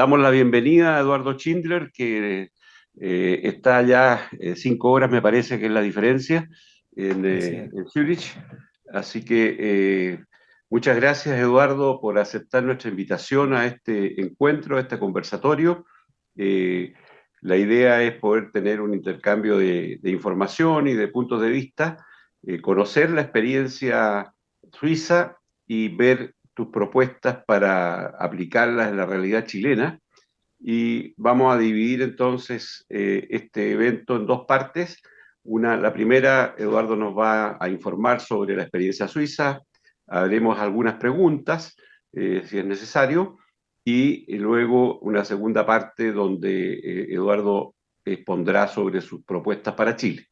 Damos la bienvenida a Eduardo Schindler, que está ya 5 horas, me parece que es la diferencia, Así es. en Zurich. Así que muchas gracias, Eduardo, por aceptar nuestra invitación a este encuentro, a este conversatorio. Eh, la idea es poder tener un intercambio de información y de puntos de vista, conocer la experiencia suiza y ver tus propuestas para aplicarlas en la realidad chilena. Y vamos a dividir entonces este evento en dos partes. La primera, Eduardo nos va a informar sobre la experiencia suiza, haremos algunas preguntas, si es necesario, y luego una segunda parte donde Eduardo expondrá sobre sus propuestas para Chile.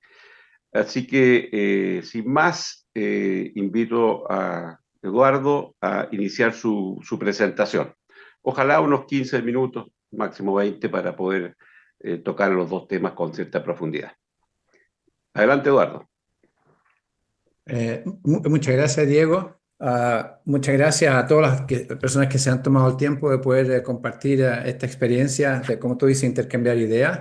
Así que, sin más, invito a Eduardo a iniciar su presentación. Ojalá unos 15 minutos, máximo 20, para poder tocar los dos temas con cierta profundidad. Adelante, Eduardo. Muchas gracias, Diego. Muchas gracias a todas las personas que se han tomado el tiempo de poder compartir esta experiencia de, como tú dices, intercambiar ideas.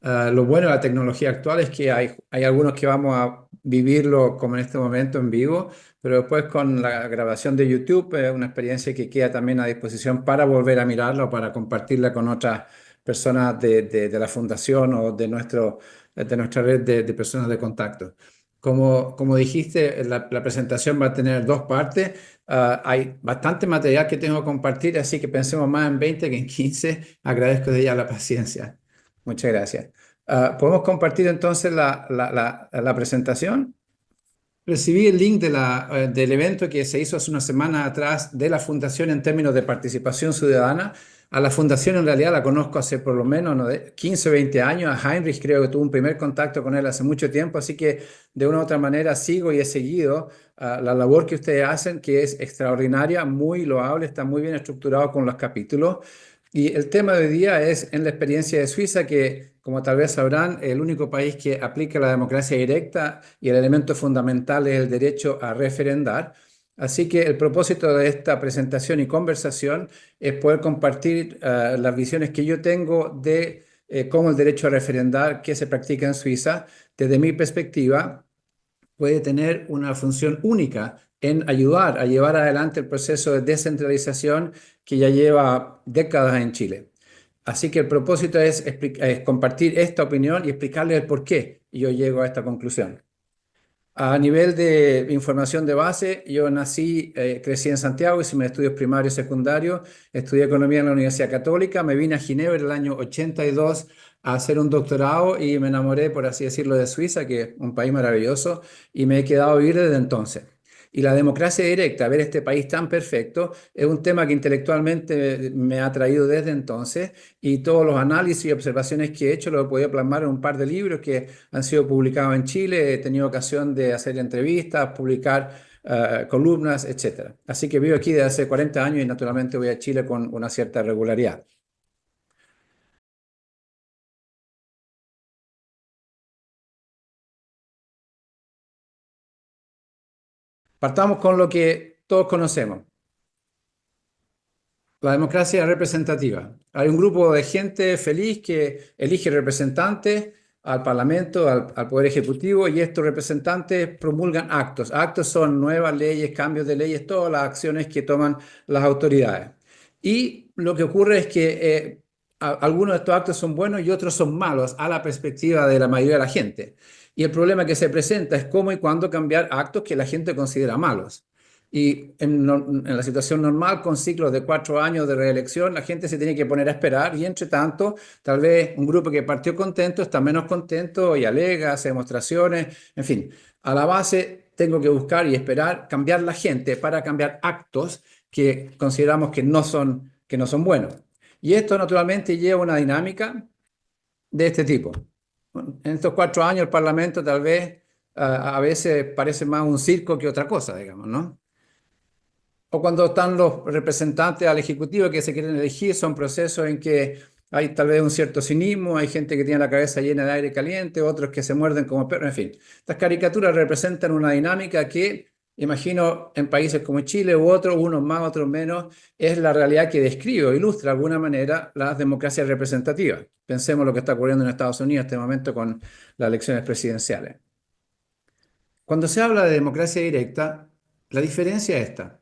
Lo bueno de la tecnología actual es que hay algunos que vamos a vivirlo como en este momento en vivo, pero después con la grabación de YouTube es una experiencia que queda también a disposición para volver a mirarla o para compartirla con otras personas de la fundación o de nuestra red de personas de contacto. Como dijiste, la presentación va a tener dos partes. Hay bastante material que tengo que compartir, así que pensemos más en 20 que en 15. Agradezco de ya la paciencia. Muchas gracias. ¿Podemos compartir entonces la presentación? Recibí el link del evento que se hizo hace una semana atrás de la Fundación en términos de participación ciudadana. A la Fundación en realidad la conozco hace por lo menos, ¿no?, 15 o 20 años. A Heinrich creo que tuve un primer contacto con él hace mucho tiempo, así que de una u otra manera sigo y he seguido la labor que ustedes hacen, que es extraordinaria, muy loable, está muy bien estructurado con los capítulos. Y el tema de hoy día es en la experiencia de Suiza, que como tal vez sabrán, el único país que aplica la democracia directa y el elemento fundamental es el derecho a referendar. Así que el propósito de esta presentación y conversación es poder compartir las visiones que yo tengo de cómo el derecho a referendar que se practica en Suiza, desde mi perspectiva, puede tener una función única en ayudar a llevar adelante el proceso de descentralización que ya lleva décadas en Chile. Así que el propósito es compartir esta opinión y explicarle el por qué yo llego a esta conclusión. A nivel de información de base, yo nací, crecí en Santiago, hice mis estudios primarios y secundarios, estudié economía en la Universidad Católica, me vine a Ginebra el año 82 a hacer un doctorado y me enamoré, por así decirlo, de Suiza, que es un país maravilloso, y me he quedado a vivir desde entonces. Y la democracia directa, ver este país tan perfecto, es un tema que intelectualmente me ha atraído desde entonces, y todos los análisis y observaciones que he hecho los he podido plasmar en un par de libros que han sido publicados en Chile. He tenido ocasión de hacer entrevistas, publicar columnas, etcétera. Así que vivo aquí desde hace 40 años y naturalmente voy a Chile con una cierta regularidad. Partamos con lo que todos conocemos, la democracia representativa. Hay un grupo de gente feliz que elige representantes al Parlamento, al Poder Ejecutivo, y estos representantes promulgan actos. Actos son nuevas leyes, cambios de leyes, todas las acciones que toman las autoridades. Y lo que ocurre es que algunos de estos actos son buenos y otros son malos a la perspectiva de la mayoría de la gente. Y el problema que se presenta es cómo y cuándo cambiar actos que la gente considera malos. Y en la situación normal, con ciclos de 4 años de reelección, la gente se tiene que poner a esperar y entre tanto, tal vez un grupo que partió contento está menos contento y alega, hace demostraciones, en fin. A la base tengo que buscar y esperar cambiar la gente para cambiar actos que consideramos que no son buenos. Y esto naturalmente lleva una dinámica de este tipo. En estos 4 años el Parlamento tal vez a veces parece más un circo que otra cosa, digamos, ¿no? O cuando están los representantes al Ejecutivo que se quieren elegir, son procesos en que hay tal vez un cierto cinismo, hay gente que tiene la cabeza llena de aire caliente, otros que se muerden como perros, en fin. Estas caricaturas representan una dinámica que imagino en países como Chile u otros, unos más, otros menos, es la realidad que describe o ilustra de alguna manera las democracias representativas. Pensemos lo que está ocurriendo en Estados Unidos en este momento con las elecciones presidenciales. Cuando se habla de democracia directa, la diferencia es esta.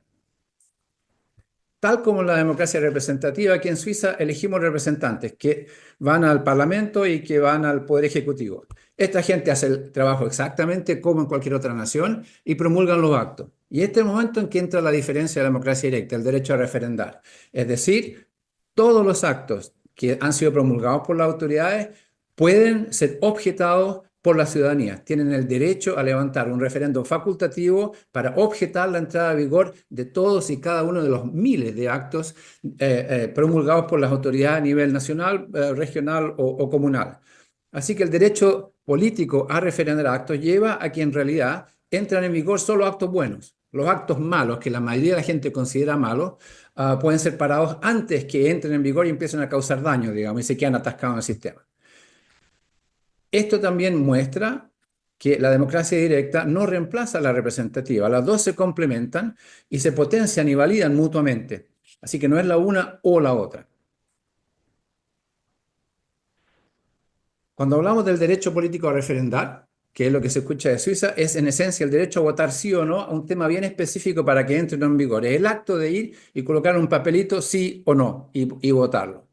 Tal como en la democracia representativa, aquí en Suiza elegimos representantes que van al Parlamento y que van al Poder Ejecutivo. Esta gente hace el trabajo exactamente como en cualquier otra nación y promulgan los actos. Y este es el momento en que entra la diferencia de la democracia directa, el derecho a referendar. Es decir, todos los actos que han sido promulgados por las autoridades pueden ser objetados por la ciudadanía. Tienen el derecho a levantar un referéndum facultativo para objetar la entrada a vigor de todos y cada uno de los miles de actos promulgados por las autoridades a nivel nacional, regional o comunal. Así que el derecho político a referendar actos lleva a que en realidad entran en vigor solo actos buenos. Los actos malos, que la mayoría de la gente considera malos, pueden ser parados antes que entren en vigor y empiecen a causar daño, digamos, y se quedan atascados en el sistema. Esto también muestra que la democracia directa no reemplaza a la representativa. Las dos se complementan y se potencian y validan mutuamente. Así que no es la una o la otra. Cuando hablamos del derecho político a referendar, que es lo que se escucha de Suiza, es en esencia el derecho a votar sí o no a un tema bien específico para que entre en vigor. Es el acto de ir y colocar un papelito sí o no y votarlo.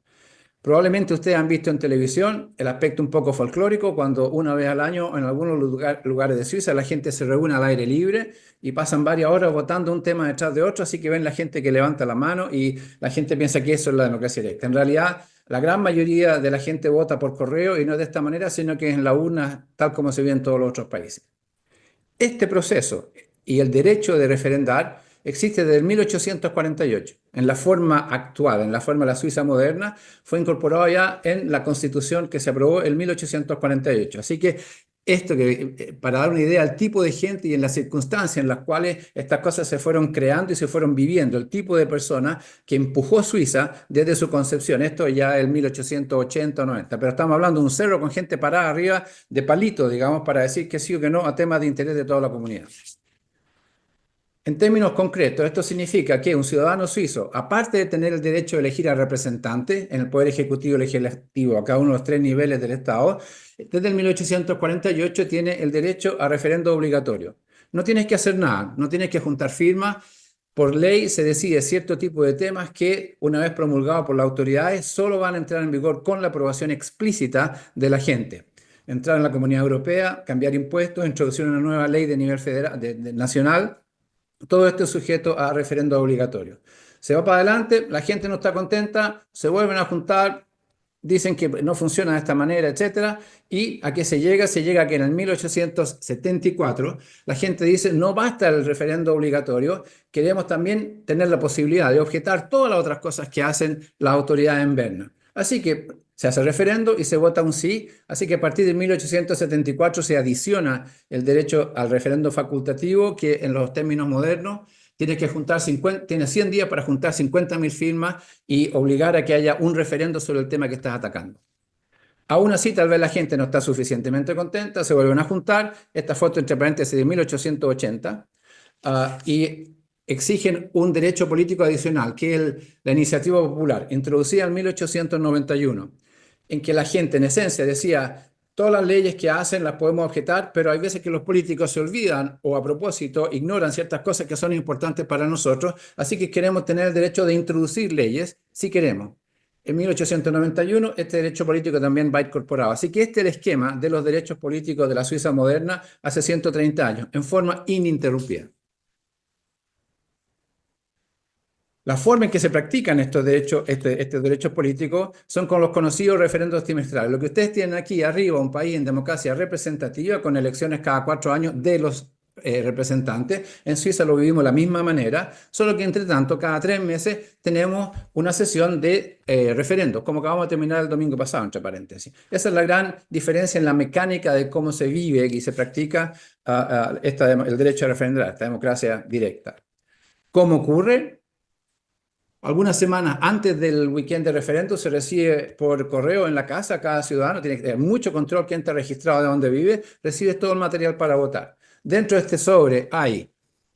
Probablemente ustedes han visto en televisión el aspecto un poco folclórico, cuando una vez al año en algunos lugares de Suiza la gente se reúne al aire libre y pasan varias horas votando un tema detrás de otro, así que ven la gente que levanta la mano y la gente piensa que eso es la democracia directa. En realidad, la gran mayoría de la gente vota por correo y no de esta manera, sino que es en la urna, tal como se ve en todos los otros países. Este proceso y el derecho de referendar existe desde 1848. En la forma actual, en la forma de la Suiza moderna, fue incorporado ya en la Constitución que se aprobó en 1848. Así que esto para dar una idea del tipo de gente y en las circunstancias en las cuales estas cosas se fueron creando y se fueron viviendo, el tipo de persona que empujó Suiza desde su concepción. Esto ya es 1880 o 90, pero estamos hablando de un cerro con gente parada arriba de palito, digamos, para decir que sí o que no a temas de interés de toda la comunidad. En términos concretos, esto significa que un ciudadano suizo, aparte de tener el derecho de elegir a representantes en el Poder Ejecutivo y Legislativo a cada uno de los tres niveles del Estado, desde el 1848 tiene el derecho a referendo obligatorio. No tienes que hacer nada, no tienes que juntar firmas. Por ley se decide cierto tipo de temas que, una vez promulgados por las autoridades, solo van a entrar en vigor con la aprobación explícita de la gente. Entrar en la Comunidad Europea, cambiar impuestos, introducir una nueva ley de nivel federal, nacional. Todo esto es sujeto a referendo obligatorio. Se va para adelante, la gente no está contenta, se vuelven a juntar, dicen que no funciona de esta manera, etcétera. ¿Y a qué se llega? Se llega a que en el 1874 la gente dice, no basta el referendo obligatorio, queremos también tener la posibilidad de objetar todas las otras cosas que hacen las autoridades en Berna. Así que se hace referendo y se vota un sí. Así que a partir de 1874 se adiciona el derecho al referendo facultativo, que en los términos modernos tiene que juntar 50, tiene 100 días para juntar 50.000 firmas y obligar a que haya un referendo sobre el tema que estás atacando. Aún así, tal vez la gente no está suficientemente contenta, se vuelven a juntar, esta foto entre paréntesis de 1880, y exigen un derecho político adicional, que es la iniciativa popular, introducida en 1891, en que la gente en esencia decía, todas las leyes que hacen las podemos objetar, pero hay veces que los políticos se olvidan o a propósito ignoran ciertas cosas que son importantes para nosotros, así que queremos tener el derecho de introducir leyes si queremos. En 1891 este derecho político también va incorporado. Así que este es el esquema de los derechos políticos de la Suiza moderna hace 130 años, en forma ininterrumpida. La forma en que se practican estos derechos políticos son con los conocidos referendos trimestrales. Lo que ustedes tienen aquí arriba, un país en democracia representativa con elecciones cada 4 años de los representantes. En Suiza lo vivimos de la misma manera, solo que entre tanto cada 3 meses tenemos una sesión de referendos, como acabamos de terminar el domingo pasado, entre paréntesis. Esa es la gran diferencia en la mecánica de cómo se vive y se practica el derecho a referendar, esta democracia directa. ¿Cómo ocurre? Algunas semanas antes del weekend de referendo se recibe por correo en la casa, cada ciudadano tiene que tener mucho control, quién está registrado, de dónde vive, recibe todo el material para votar. Dentro de este sobre hay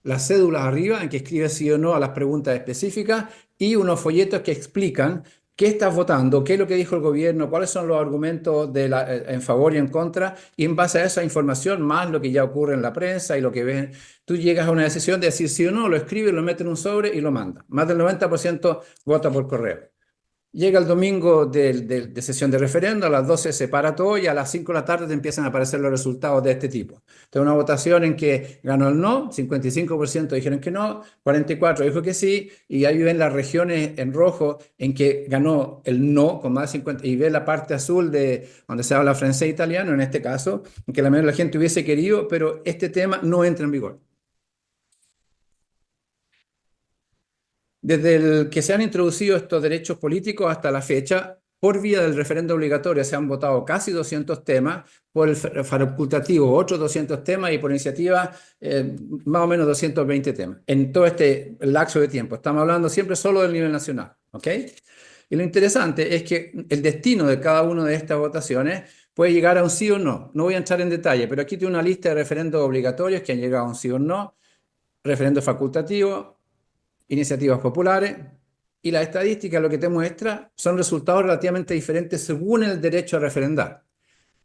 las cédulas arriba en que escribes sí o no a las preguntas específicas y unos folletos que explican qué estás votando, qué es lo que dijo el gobierno, cuáles son los argumentos en favor y en contra, y en base a esa información, más lo que ya ocurre en la prensa y lo que ven, tú llegas a una decisión de decir sí o no, lo escribes, lo metes en un sobre y lo mandas. Más del 90% vota por correo. Llega el domingo de sesión de referendo, a las 12 se para todo y a las 5 de la tarde te empiezan a aparecer los resultados de este tipo. Entonces, una votación en que ganó el no, 55% dijeron que no, 44% dijo que sí, y ahí ven las regiones en rojo en que ganó el no con más de 50, y ve la parte azul de donde se habla francés e italiano, en este caso, en que la mayoría de la gente hubiese querido, pero este tema no entra en vigor. Desde el que se han introducido estos derechos políticos hasta la fecha, por vía del referendo obligatorio se han votado casi 200 temas, por el facultativo otros 200 temas y por iniciativa más o menos 220 temas en todo este lapso de tiempo. Estamos hablando siempre solo del nivel nacional, ¿ok? Y lo interesante es que el destino de cada una de estas votaciones puede llegar a un sí o no. No voy a entrar en detalle, pero aquí tengo una lista de referendos obligatorios que han llegado a un sí o no, referendo facultativo, iniciativas populares, y la estadística lo que te muestra son resultados relativamente diferentes según el derecho a referendar.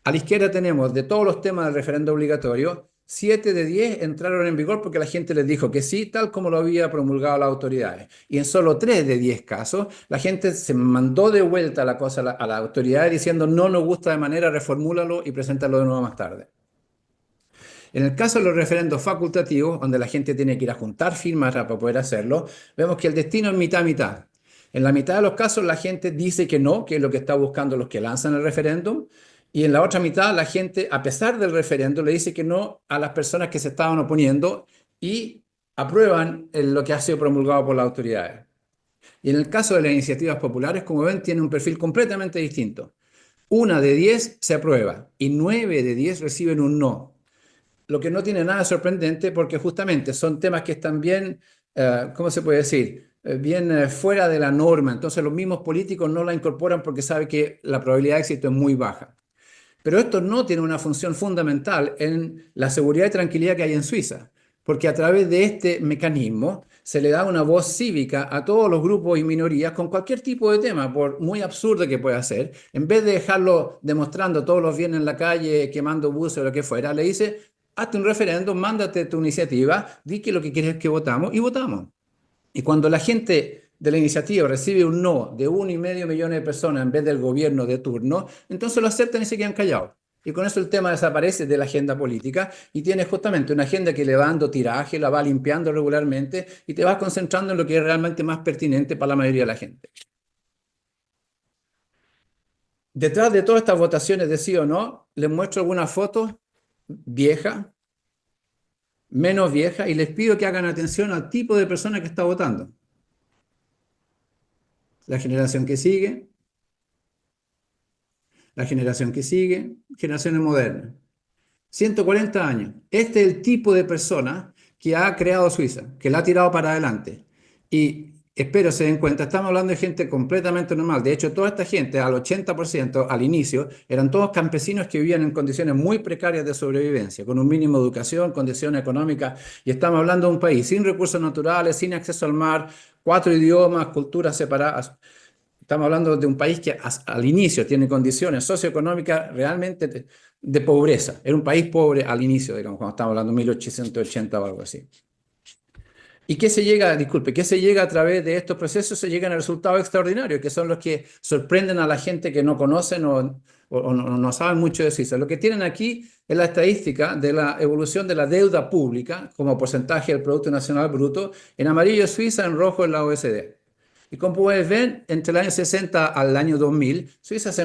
A la izquierda tenemos de todos los temas del referendo obligatorio, 7 de 10 entraron en vigor porque la gente les dijo que sí, tal como lo había promulgado las autoridades. Y en solo 3 de 10 casos, la gente se mandó de vuelta la cosa a las autoridades diciendo no nos gusta de manera, reformúlalo y preséntalo de nuevo más tarde. En el caso de los referendos facultativos, donde la gente tiene que ir a juntar firmas para poder hacerlo, vemos que el destino es mitad-mitad. En la mitad de los casos la gente dice que no, que es lo que está buscando los que lanzan el referéndum, y en la otra mitad la gente, a pesar del referéndum, le dice que no a las personas que se estaban oponiendo y aprueban lo que ha sido promulgado por las autoridades. Y en el caso de las iniciativas populares, como ven, tiene un perfil completamente distinto. 1 de 10 se aprueba y 9 de 10 reciben un no, lo que no tiene nada de sorprendente porque justamente son temas que están bien, ¿cómo se puede decir? Bien fuera de la norma. Entonces los mismos políticos no la incorporan porque saben que la probabilidad de éxito es muy baja. Pero esto no tiene una función fundamental en la seguridad y tranquilidad que hay en Suiza, porque a través de este mecanismo se le da una voz cívica a todos los grupos y minorías con cualquier tipo de tema, por muy absurdo que pueda ser. En vez de dejarlo demostrando todos los viernes en la calle, quemando buses o lo que fuera, le dice, hazte un referéndum, mándate tu iniciativa, di que lo que quieres es que votamos y votamos. Y cuando la gente de la iniciativa recibe un no de 1,5 millones de personas en vez del gobierno de turno, entonces lo aceptan y se quedan callados. Y con eso el tema desaparece de la agenda política y tienes justamente una agenda que le va dando tiraje, la va limpiando regularmente y te vas concentrando en lo que es realmente más pertinente para la mayoría de la gente. Detrás de todas estas votaciones de sí o no, les muestro algunas fotos viejas, menos viejas, y les pido que hagan atención al tipo de persona que está votando. La generación que sigue, la generación que sigue, generaciones modernas. 140 años. Este es el tipo de persona que ha creado Suiza, que la ha tirado para adelante. Y espero se den cuenta, estamos hablando de gente completamente normal. De hecho, toda esta gente, al 80% al inicio, eran todos campesinos que vivían en condiciones muy precarias de sobrevivencia, con un mínimo de educación, condiciones económicas. Y estamos hablando de un país sin recursos naturales, sin acceso al mar, 4 idiomas, culturas separadas. Estamos hablando de un país que al inicio tiene condiciones socioeconómicas realmente de pobreza. Era un país pobre al inicio, digamos, cuando estamos hablando de 1880 o algo así. ¿Y qué se llega, disculpe, qué se llega a través de estos procesos? Se llegan a resultados extraordinarios, que son los que sorprenden a la gente que no conocen o no saben mucho de Suiza. Lo que tienen aquí es la estadística de la evolución de la deuda pública como porcentaje del Producto Nacional Bruto. En amarillo es Suiza, en rojo es la OECD. Y como puedes ver, entre el año 60 al año 2000, Suiza se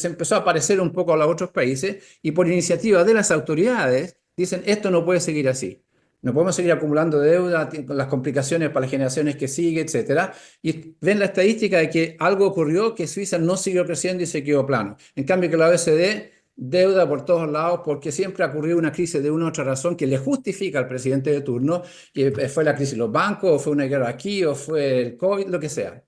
empezó a parecer un poco a los otros países y por iniciativa de las autoridades dicen esto no puede seguir así. No podemos seguir acumulando deuda con las complicaciones para las generaciones que siguen, etcétera. Y ven la estadística de que algo ocurrió, que Suiza no siguió creciendo y se quedó plano. En cambio que la OECD, deuda por todos lados, porque siempre ha ocurrido una crisis de una u otra razón que le justifica al presidente de turno, que fue la crisis de los bancos, o fue una guerra aquí, o fue el COVID, lo que sea.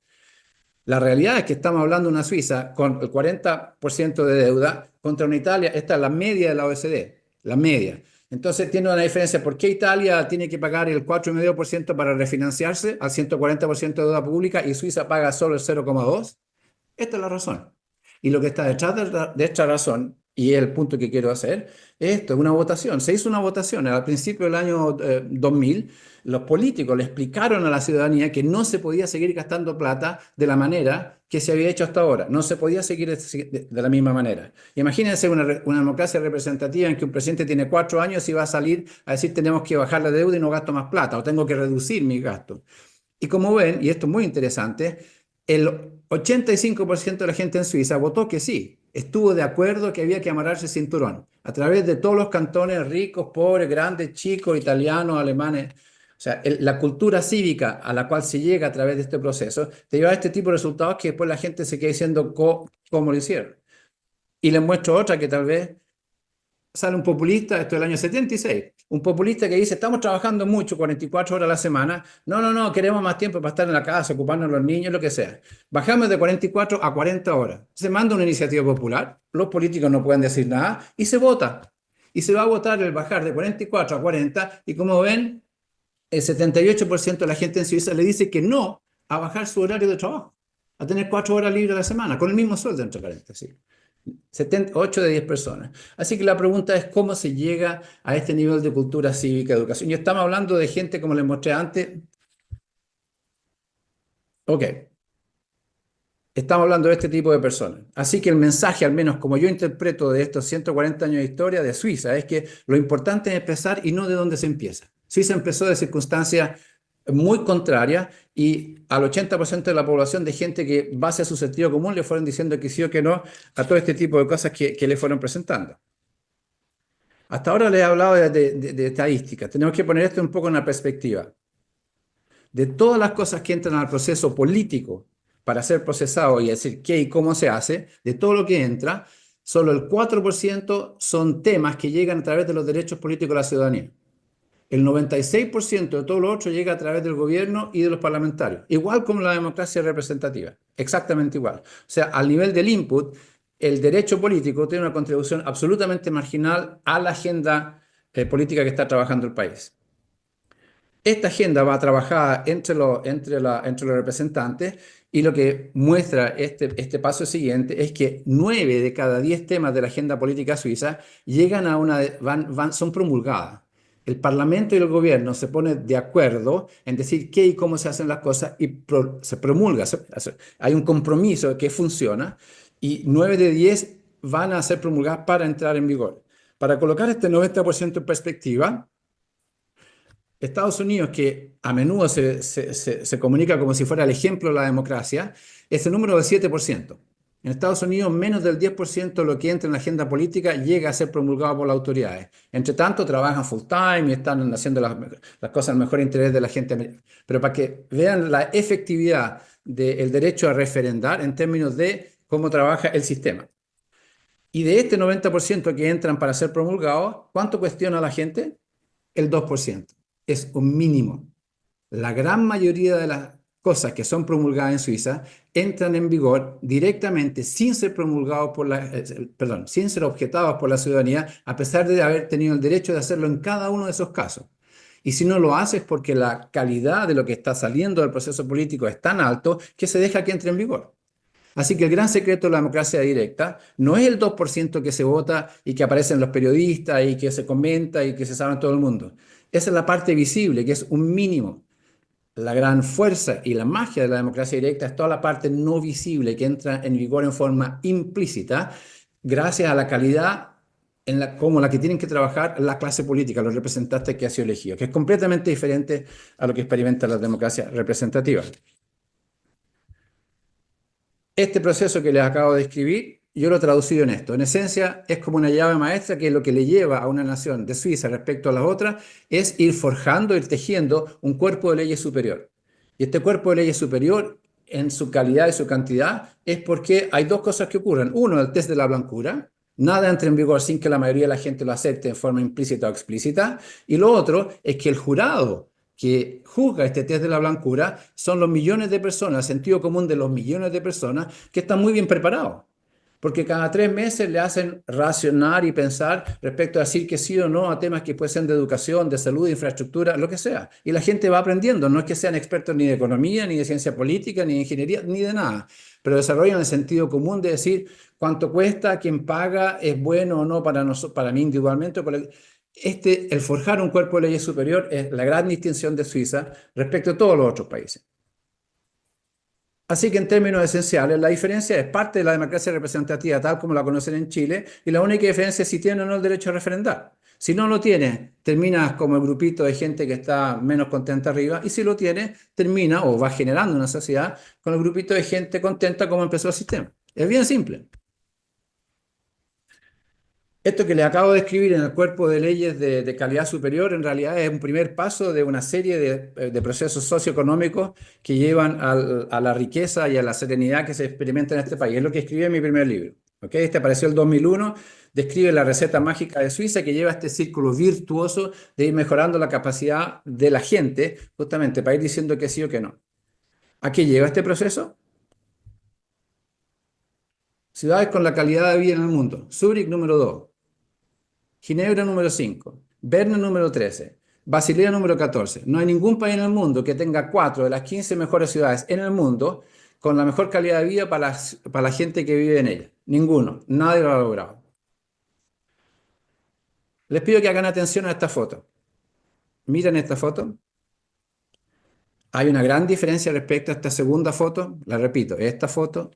La realidad es que estamos hablando de una Suiza con el 40% de deuda contra una Italia, esta es la media de la OECD, la media. Entonces tiene una diferencia. ¿Por qué Italia tiene que pagar el 4,5% para refinanciarse al 140% de deuda pública y Suiza paga solo el 0,2%? Esta es la razón. Y lo que está detrás de esta razón, y es el punto que quiero hacer, es esto, es una votación. Se hizo una votación al principio del año 2000. Los políticos le explicaron a la ciudadanía que no se podía seguir gastando plata de la manera que se había hecho hasta ahora. No se podía seguir de la misma manera. Imagínense una democracia representativa en que un presidente tiene 4 años y va a salir a decir tenemos que bajar la deuda y no gasto más plata o tengo que reducir mis gastos. Y como ven, y esto es muy interesante, el 85% de la gente en Suiza votó que sí, estuvo de acuerdo que había que amarrarse el cinturón a través de todos los cantones, ricos, pobres, grandes, chicos, italianos, alemanes. O sea, la cultura cívica a la cual se llega a través de este proceso te lleva a este tipo de resultados que después la gente se queda diciendo cómo lo hicieron. Y les muestro otra que tal vez sale un populista, esto es el año 76, un populista que dice, estamos trabajando mucho, 44 horas a la semana, no, no, no, queremos más tiempo para estar en la casa, ocuparnos de los niños, lo que sea. Bajamos de 44 a 40 horas. Se manda una iniciativa popular, los políticos no pueden decir nada y se vota. Y se va a votar el bajar de 44 a 40 y como ven, el 78% de la gente en Suiza le dice que no a bajar su horario de trabajo, a tener 4 horas libres a la semana, con el mismo sueldo, entre paréntesis. 8 de 10 personas. Así que la pregunta es cómo se llega a este nivel de cultura cívica, educación. Y estamos hablando de gente, como les mostré antes. Ok, estamos hablando de este tipo de personas. Así que el mensaje, al menos como yo interpreto de estos 140 años de historia de Suiza, es que lo importante es empezar y no de dónde se empieza. Suiza empezó de circunstancias muy contrarias y al 80% de la población de gente que, base a su sentido común, le fueron diciendo que sí o que no a todo este tipo de cosas que le fueron presentando. Hasta ahora les he hablado de estadísticas. Tenemos que poner esto un poco en la perspectiva. De todas las cosas que entran al proceso político para ser procesado y decir qué y cómo se hace, de todo lo que entra, solo el 4% son temas que llegan a través de los derechos políticos de la ciudadanía. El 96% de todo lo otro llega a través del gobierno y de los parlamentarios, igual como la democracia representativa, exactamente igual. O sea, al nivel del input, el derecho político tiene una contribución absolutamente marginal a la agenda política que está trabajando el país. Esta agenda va a trabajar entre los representantes y lo que muestra este paso siguiente es que 9 de cada 10 temas de la agenda política suiza llegan a son promulgadas. El Parlamento y el gobierno se ponen de acuerdo en decir qué y cómo se hacen las cosas y se promulga. Hay un compromiso que funciona y 9 de 10 van a ser promulgadas para entrar en vigor. Para colocar este 90% en perspectiva, Estados Unidos, que a menudo se comunica como si fuera el ejemplo de la democracia, es el número del 7%. En Estados Unidos, menos del 10% de lo que entra en la agenda política llega a ser promulgado por las autoridades. Entre tanto, trabajan full time y están haciendo las cosas al mejor interés de la gente. Pero para que vean la efectividad del derecho a referendar en términos de cómo trabaja el sistema. Y de este 90% que entran para ser promulgados, ¿cuánto cuestiona la gente? El 2%. Es un mínimo. La gran mayoría de las cosas que son promulgadas en Suiza entran en vigor directamente sin ser promulgados sin ser objetados por la ciudadanía, a pesar de haber tenido el derecho de hacerlo en cada uno de esos casos. Y si no lo haces porque la calidad de lo que está saliendo del proceso político es tan alto que se deja que entre en vigor. Así que el gran secreto de la democracia directa no es el 2% que se vota y que aparecen los periodistas y que se comenta y que se sabe en todo el mundo. Esa es la parte visible, que es un mínimo. La gran fuerza y la magia de la democracia directa es toda la parte no visible que entra en vigor en forma implícita gracias a la calidad como la que tienen que trabajar la clase política, los representantes que ha sido elegido, que es completamente diferente a lo que experimenta la democracia representativa. Este proceso que les acabo de describir, yo lo he traducido en esto. En esencia, es como una llave maestra que lo que le lleva a una nación de Suiza respecto a las otras es ir forjando, ir tejiendo un cuerpo de leyes superior. Y este cuerpo de leyes superior, en su calidad y su cantidad, es porque hay dos cosas que ocurren. Uno, el test de la blancura. Nada entra en vigor sin que la mayoría de la gente lo acepte en forma implícita o explícita. Y lo otro es que el jurado que juzga este test de la blancura son los millones de personas, el sentido común de los millones de personas que están muy bien preparados. porque cada 3 meses le hacen racionar y pensar respecto a decir que sí o no a temas que pueden ser de educación, de salud, de infraestructura, lo que sea. Y la gente va aprendiendo, no es que sean expertos ni de economía, ni de ciencia política, ni de ingeniería, ni de nada, pero desarrollan el sentido común de decir cuánto cuesta, quién paga, es bueno o no para nosotros, para mí individualmente. El forjar un cuerpo de leyes superior es la gran distinción de Suiza respecto a todos los otros países. Así que en términos esenciales, la diferencia es parte de la democracia representativa tal como la conocen en Chile, y la única diferencia es si tiene o no el derecho a referendar. Si no lo tiene, terminas como el grupito de gente que está menos contenta arriba, y si lo tiene, termina o va generando una sociedad con el grupito de gente contenta como empezó el sistema. Es bien simple. Esto que le acabo de escribir en el cuerpo de leyes de calidad superior en realidad es un primer paso de una serie de procesos socioeconómicos que llevan a la riqueza y a la serenidad que se experimenta en este país. Es lo que escribí en mi primer libro. ¿Okay? Este apareció en el 2001, describe la receta mágica de Suiza que lleva este círculo virtuoso de ir mejorando la capacidad de la gente justamente para ir diciendo que sí o que no. ¿A qué lleva este proceso? Ciudades con la calidad de vida en el mundo. Zúrich número 2. Ginebra número 5, Berna número 13, Basilea número 14. No hay ningún país en el mundo que tenga 4 de las 15 mejores ciudades en el mundo con la mejor calidad de vida para la gente que vive en ella. Ninguno, nadie lo ha logrado. Les pido que hagan atención a esta foto. Miren esta foto. Hay una gran diferencia respecto a esta segunda foto. La repito, esta foto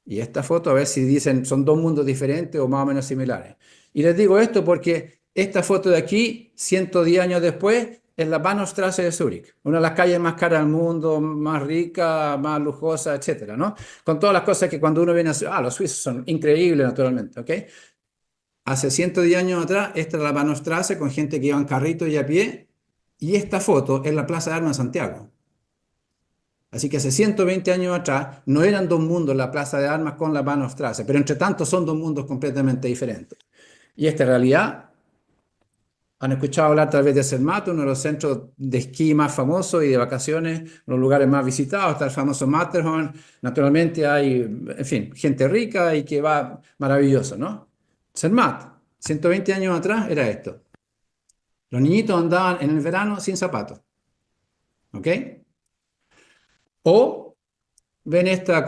y esta foto, a ver si dicen son dos mundos diferentes o más o menos similares. Y les digo esto porque esta foto de aquí, 110 años después, es la Bahnhofstrasse de Zúrich, una de las calles más caras del mundo, más rica, más lujosa, etcétera, ¿no? Con todas las cosas que cuando uno viene a los suizos son increíbles, naturalmente, ¿ok? Hace 110 años atrás, esta es la Bahnhofstrasse con gente que iba en carrito y a pie, y esta foto es la Plaza de Armas de Santiago. Así que hace 120 años atrás no eran dos mundos la Plaza de Armas con la Bahnhofstrasse, pero entre tanto son dos mundos completamente diferentes. Y esta realidad, han escuchado hablar tal vez de Zermatt, uno de los centros de esquí más famosos y de vacaciones, los lugares más visitados, está el famoso Matterhorn, naturalmente hay, en fin, gente rica y que va maravilloso, ¿no? Zermatt, 120 años atrás era esto. Los niñitos andaban en el verano sin zapatos, ¿ok? O ven esta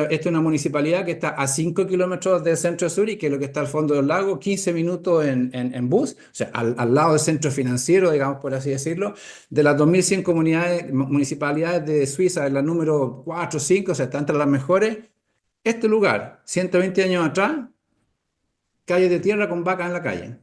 es una municipalidad que está a 5 kilómetros del centro de Zurich, que es lo que está al fondo del lago, 15 minutos en bus, o sea, al lado del centro financiero, digamos por así decirlo. De las 2.100 municipalidades de Suiza, es la número 4 o 5, o sea, está entre las mejores. Este lugar, 120 años atrás, calle de tierra con vacas en la calle.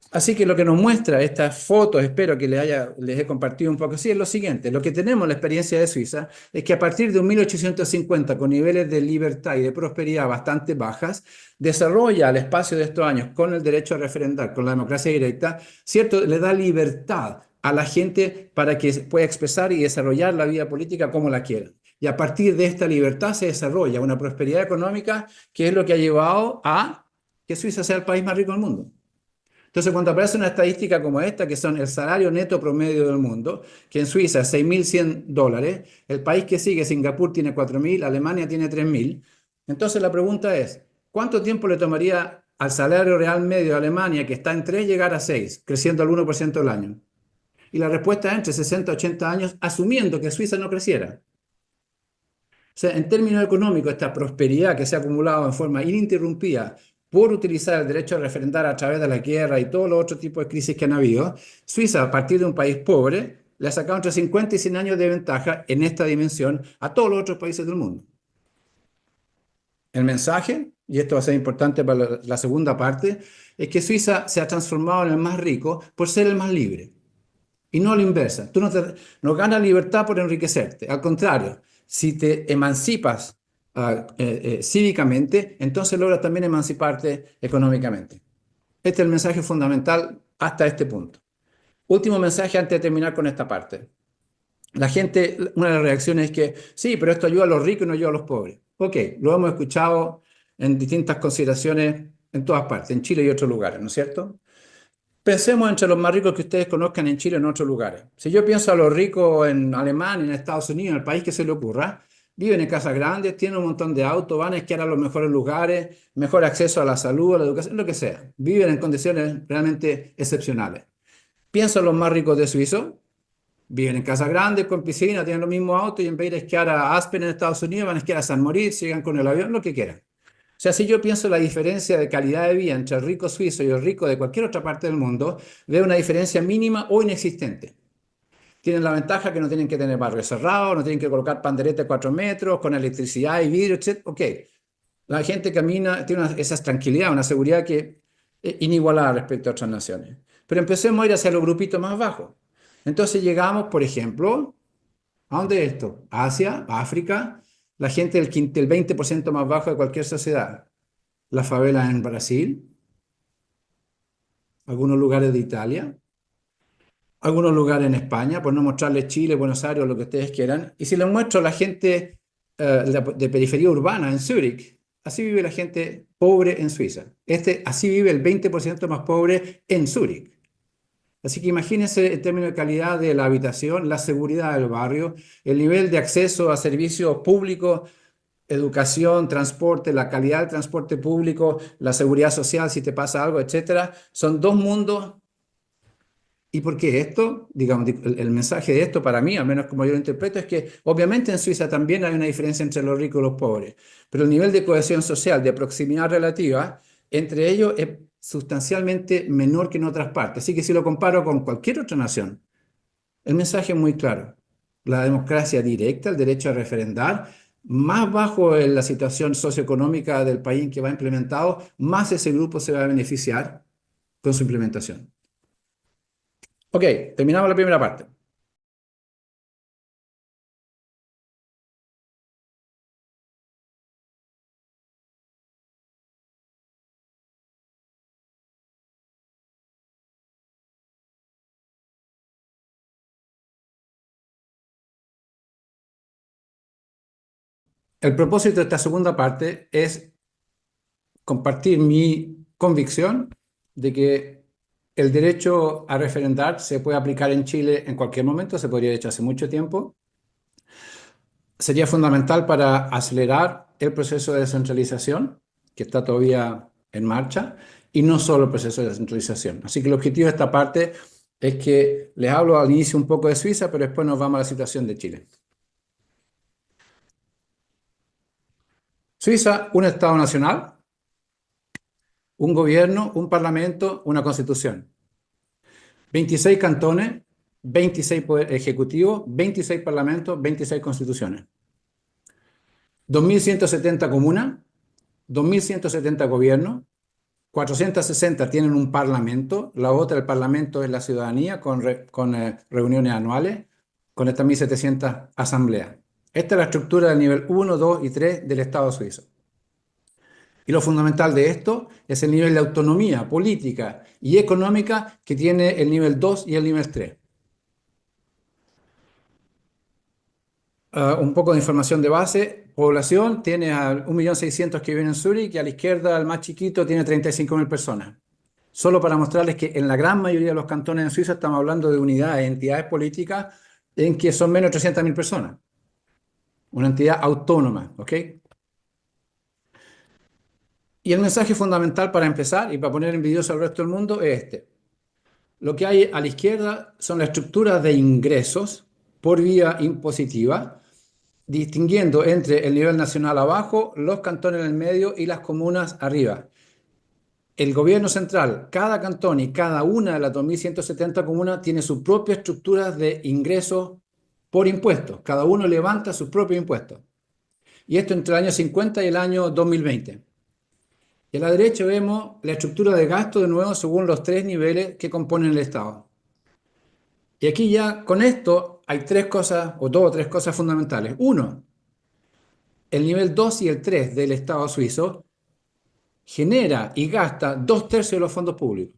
Así que lo que nos muestra estas fotos, espero que les he compartido un poco así, es lo siguiente. Lo que tenemos en la experiencia de Suiza es que a partir de 1850, con niveles de libertad y de prosperidad bastante bajas, desarrolla al espacio de estos años con el derecho a referendar, con la democracia directa, ¿cierto? Le da libertad a la gente para que pueda expresar y desarrollar la vida política como la quiera. Y a partir de esta libertad se desarrolla una prosperidad económica que es lo que ha llevado a que Suiza sea el país más rico del mundo. Entonces, cuando aparece una estadística como esta, que son el salario neto promedio del mundo, que en Suiza es $6.100, el país que sigue, Singapur, tiene 4.000, Alemania tiene 3.000. Entonces, la pregunta es, ¿cuánto tiempo le tomaría al salario real medio de Alemania, que está en 3, llegar a 6, creciendo al 1% al año? Y la respuesta es entre 60 y 80 años, asumiendo que Suiza no creciera. O sea, en términos económicos, esta prosperidad que se ha acumulado en forma ininterrumpida por utilizar el derecho a referendar a través de la guerra y todos los otros tipos de crisis que han habido, Suiza, a partir de un país pobre, le ha sacado entre 50 y 100 años de ventaja en esta dimensión a todos los otros países del mundo. El mensaje, y esto va a ser importante para la segunda parte, es que Suiza se ha transformado en el más rico por ser el más libre. Y no lo inversa. Tú no ganas libertad por enriquecerte. Al contrario, si te emancipas cívicamente, entonces logras también emanciparte económicamente. Este es el mensaje fundamental hasta este punto. Último mensaje antes de terminar con esta parte. La gente, una de las reacciones es que sí, pero esto ayuda a los ricos y no ayuda a los pobres. Ok, lo hemos escuchado en distintas consideraciones en todas partes, en Chile y otros lugares, ¿no es cierto? Pensemos entre los más ricos que ustedes conozcan en Chile y en otros lugares. Si yo pienso a los ricos en Alemania, en Estados Unidos, en el país que se le ocurra, viven en casas grandes, tienen un montón de autos, van a esquiar a los mejores lugares, mejor acceso a la salud, a la educación, lo que sea. Viven en condiciones realmente excepcionales. Piensa en los más ricos de Suiza, viven en casas grandes, con piscina, tienen los mismos autos y en vez de esquiar a Aspen en Estados Unidos, van a esquiar a San Moritz, llegan con el avión, lo que quieran. O sea, si yo pienso la diferencia de calidad de vida entre el rico suizo y el rico de cualquier otra parte del mundo, veo una diferencia mínima o inexistente. Tienen la ventaja que no tienen que tener barrios cerrados, no tienen que colocar panderetas de 4 metros, con electricidad y vidrio, etc. Ok, la gente camina, tiene esa tranquilidad, una seguridad que es inigualada respecto a otras naciones. Pero empecemos a ir hacia los grupitos más bajos. Entonces llegamos, por ejemplo, ¿a dónde es esto? Asia, África, la gente del 20% más bajo de cualquier sociedad. Las favelas en Brasil, algunos lugares de Italia, algunos lugares en España, por no mostrarles Chile, Buenos Aires o lo que ustedes quieran. Y si les muestro la gente de periferia urbana en Zúrich, así vive la gente pobre en Suiza. Así vive el 20% más pobre en Zúrich. Así que imagínense en términos de calidad de la habitación, la seguridad del barrio, el nivel de acceso a servicios públicos, educación, transporte, la calidad del transporte público, la seguridad social si te pasa algo, etcétera. Son dos mundos. ¿Y por qué esto? Digamos, el mensaje de esto para mí, al menos como yo lo interpreto, es que obviamente en Suiza también hay una diferencia entre los ricos y los pobres, pero el nivel de cohesión social, de proximidad relativa, entre ellos es sustancialmente menor que en otras partes. Así que si lo comparo con cualquier otra nación, el mensaje es muy claro. La democracia directa, el derecho a referendar, más bajo en la situación socioeconómica del país en que va implementado, más ese grupo se va a beneficiar con su implementación. Ok, terminamos la primera parte. El propósito de esta segunda parte es compartir mi convicción de que el derecho a referendar se puede aplicar en Chile en cualquier momento, se podría haber hecho hace mucho tiempo. Sería fundamental para acelerar el proceso de descentralización, que está todavía en marcha, y no solo el proceso de descentralización. Así que el objetivo de esta parte es que les hablo al inicio un poco de Suiza, pero después nos vamos a la situación de Chile. Suiza, un Estado nacional, un gobierno, un parlamento, una constitución. 26 cantones, 26 poderes ejecutivos, 26 parlamentos, 26 constituciones. 2.170 comunas, 2.170 gobiernos, 460 tienen un parlamento, la otra, el parlamento, es la ciudadanía con reuniones anuales, con estas 1.700 asambleas. Esta es la estructura del nivel 1, 2 y 3 del Estado suizo. Y lo fundamental de esto es el nivel de autonomía política y económica que tiene el nivel 2 y el nivel 3. Un poco de información de base. Población tiene a 1.600.000 que viven en Zúrich y a la izquierda el más chiquito tiene 35.000 personas. Solo para mostrarles que en la gran mayoría de los cantones en Suiza estamos hablando de unidades, entidades políticas en que son menos de 300.000 personas. Una entidad autónoma, ¿ok? Y el mensaje fundamental para empezar y para poner envidioso al resto del mundo es este. Lo que hay a la izquierda son las estructuras de ingresos por vía impositiva, distinguiendo entre el nivel nacional abajo, los cantones en el medio y las comunas arriba. El gobierno central, cada cantón y cada una de las 2.170 comunas tiene sus propias estructuras de ingresos por impuestos. Cada uno levanta sus propios impuestos. Y esto entre el año 50 y el año 2020. Y a la derecha vemos la estructura de gasto de nuevo según los tres niveles que componen el Estado. Y aquí ya con esto hay tres cosas, o dos o tres cosas fundamentales. Uno, el nivel 2 y el 3 del Estado suizo genera y gasta 2/3 de los fondos públicos.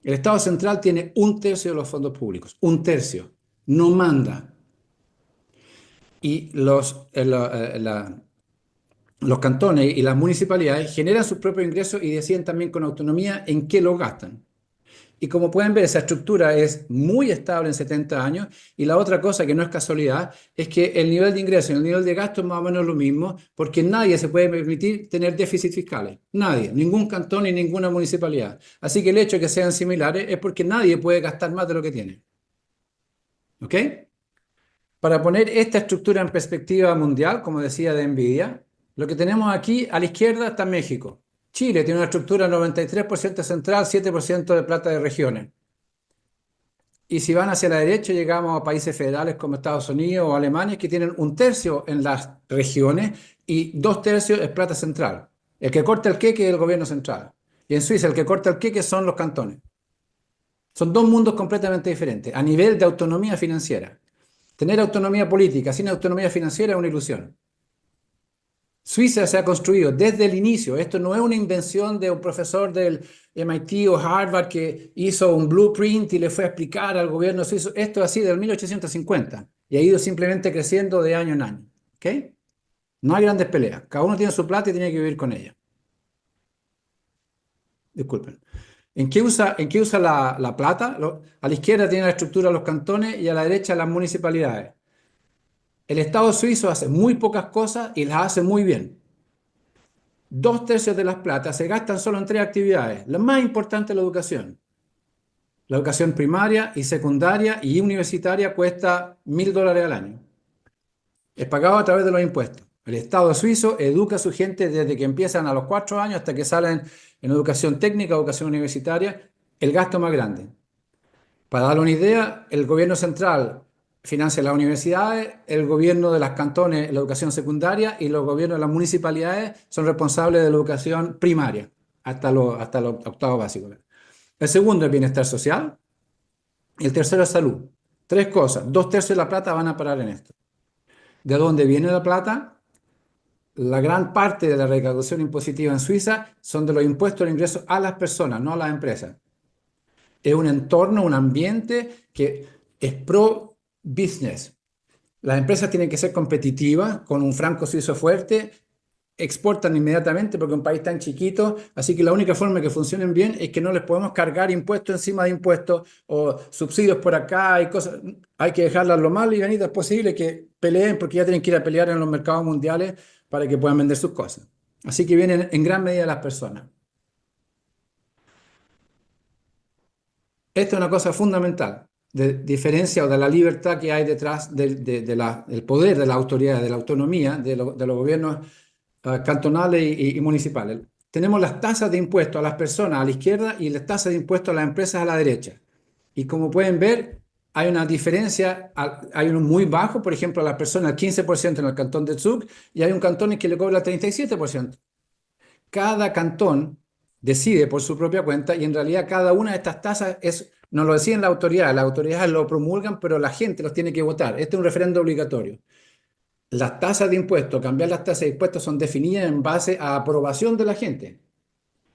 El Estado central tiene 1/3 de los fondos públicos, 1/3, no manda. Y los cantones y las municipalidades generan sus propios ingresos y deciden también con autonomía en qué lo gastan. Y como pueden ver, esa estructura es muy estable en 70 años. Y la otra cosa que no es casualidad es que el nivel de ingreso y el nivel de gasto es más o menos lo mismo, porque nadie se puede permitir tener déficits fiscales. Nadie, ningún cantón ni ninguna municipalidad. Así que el hecho de que sean similares es porque nadie puede gastar más de lo que tiene. ¿Ok? Para poner esta estructura en perspectiva mundial, como decía de Nvidia, lo que tenemos aquí a la izquierda está México. Chile tiene una estructura 93% central, 7% de plata de regiones. Y si van hacia la derecha, llegamos a países federales como Estados Unidos o Alemania, que tienen un tercio en las regiones y dos tercios es plata central. El que corta el queque es el gobierno central. Y en Suiza el que corta el queque son los cantones. Son dos mundos completamente diferentes a nivel de autonomía financiera. Tener autonomía política sin autonomía financiera es una ilusión. Suiza se ha construido desde el inicio. Esto no es una invención de un profesor del MIT o Harvard que hizo un blueprint y le fue a explicar al gobierno suizo. Esto es así del 1850 y ha ido simplemente creciendo de año en año. ¿Ok? No hay grandes peleas. Cada uno tiene su plata y tiene que vivir con ella. Disculpen. ¿En qué usa la plata? A la izquierda tiene la estructura de los cantones y a la derecha las municipalidades. El Estado suizo hace muy pocas cosas y las hace muy bien. Dos tercios de las platas se gastan solo en tres actividades. La más importante es la educación. La educación primaria y secundaria y universitaria cuesta $1.000 al año. Es pagado a través de los impuestos. El Estado suizo educa a su gente desde que empiezan a los 4 años hasta que salen en educación técnica, educación universitaria, el gasto más grande. Para darle una idea, el gobierno central financia las universidades, el gobierno de las cantones la educación secundaria y los gobiernos de las municipalidades son responsables de la educación primaria hasta los octavos básicos. El segundo es bienestar social y el tercero es salud. Tres cosas. Dos tercios de la plata van a parar en esto. ¿De dónde viene la plata? La gran parte de la recaudación impositiva en Suiza son de los impuestos de ingresos a las personas, no a las empresas. Es un entorno, un ambiente que es pro business. Las empresas tienen que ser competitivas con un franco suizo fuerte, exportan inmediatamente porque es un país tan chiquito, así que la única forma de que funcionen bien es que no les podemos cargar impuestos encima de impuestos o subsidios por acá y cosas. Hay que dejarlas lo más livianitas posible, que peleen porque ya tienen que ir a pelear en los mercados mundiales para que puedan vender sus cosas. Así que vienen en gran medida las personas. Esta es una cosa fundamental, de diferencia o de la libertad que hay detrás del poder, de la autoridad, de la autonomía de los gobiernos cantonales y municipales. Tenemos las tasas de impuestos a las personas a la izquierda y las tasas de impuestos a las empresas a la derecha. Y como pueden ver, hay una diferencia, hay uno muy bajo, por ejemplo, a las personas el 15% en el cantón de Zug y hay un cantón en que le cobra el 37%. Cada cantón decide por su propia cuenta y en realidad cada una de estas tasas no lo deciden las autoridades lo promulgan, pero la gente los tiene que votar. Este es un referendo obligatorio. Las tasas de impuestos, cambiar las tasas de impuestos son definidas en base a aprobación de la gente.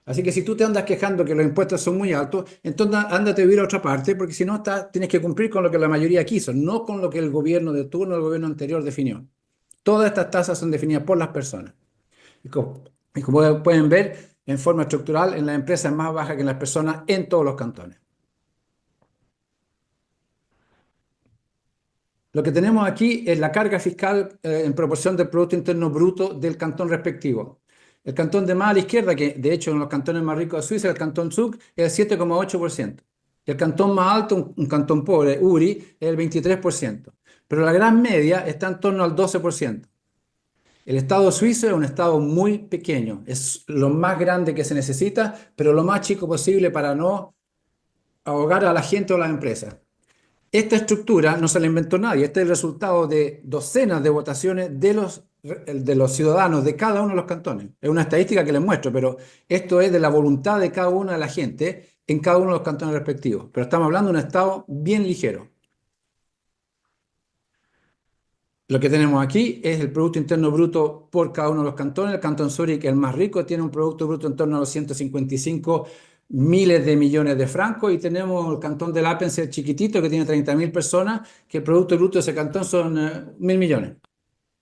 Así que si tú te andas quejando que los impuestos son muy altos, entonces ándate a vivir a otra parte, porque si no tienes que cumplir con lo que la mayoría quiso, no con lo que el gobierno de turno, el gobierno anterior definió. Todas estas tasas son definidas por las personas. Y como pueden ver, en forma estructural, en las empresas es más baja que en las personas en todos los cantones. Lo que tenemos aquí es la carga fiscal en proporción del Producto Interno Bruto del cantón respectivo. El cantón de más a la izquierda, que de hecho en los cantones más ricos de Suiza, el cantón Zug, es el 7,8%. El cantón más alto, un cantón pobre, Uri, es el 23%. Pero la gran media está en torno al 12%. El Estado suizo es un Estado muy pequeño, es lo más grande que se necesita, pero lo más chico posible para no ahogar a la gente o a las empresas. Esta estructura no se la inventó nadie, este es el resultado de docenas de votaciones de los ciudadanos de cada uno de los cantones. Es una estadística que les muestro, pero esto es de la voluntad de cada una de la gente en cada uno de los cantones respectivos. Pero estamos hablando de un Estado bien ligero. Lo que tenemos aquí es el Producto Interno Bruto por cada uno de los cantones. El cantón Zúrich, el más rico, tiene un Producto Bruto en torno a los 155 miles de millones de francos y tenemos el cantón del Appenzell el chiquitito que tiene 30.000 personas, que el Producto Bruto de ese cantón son 1.000 millones.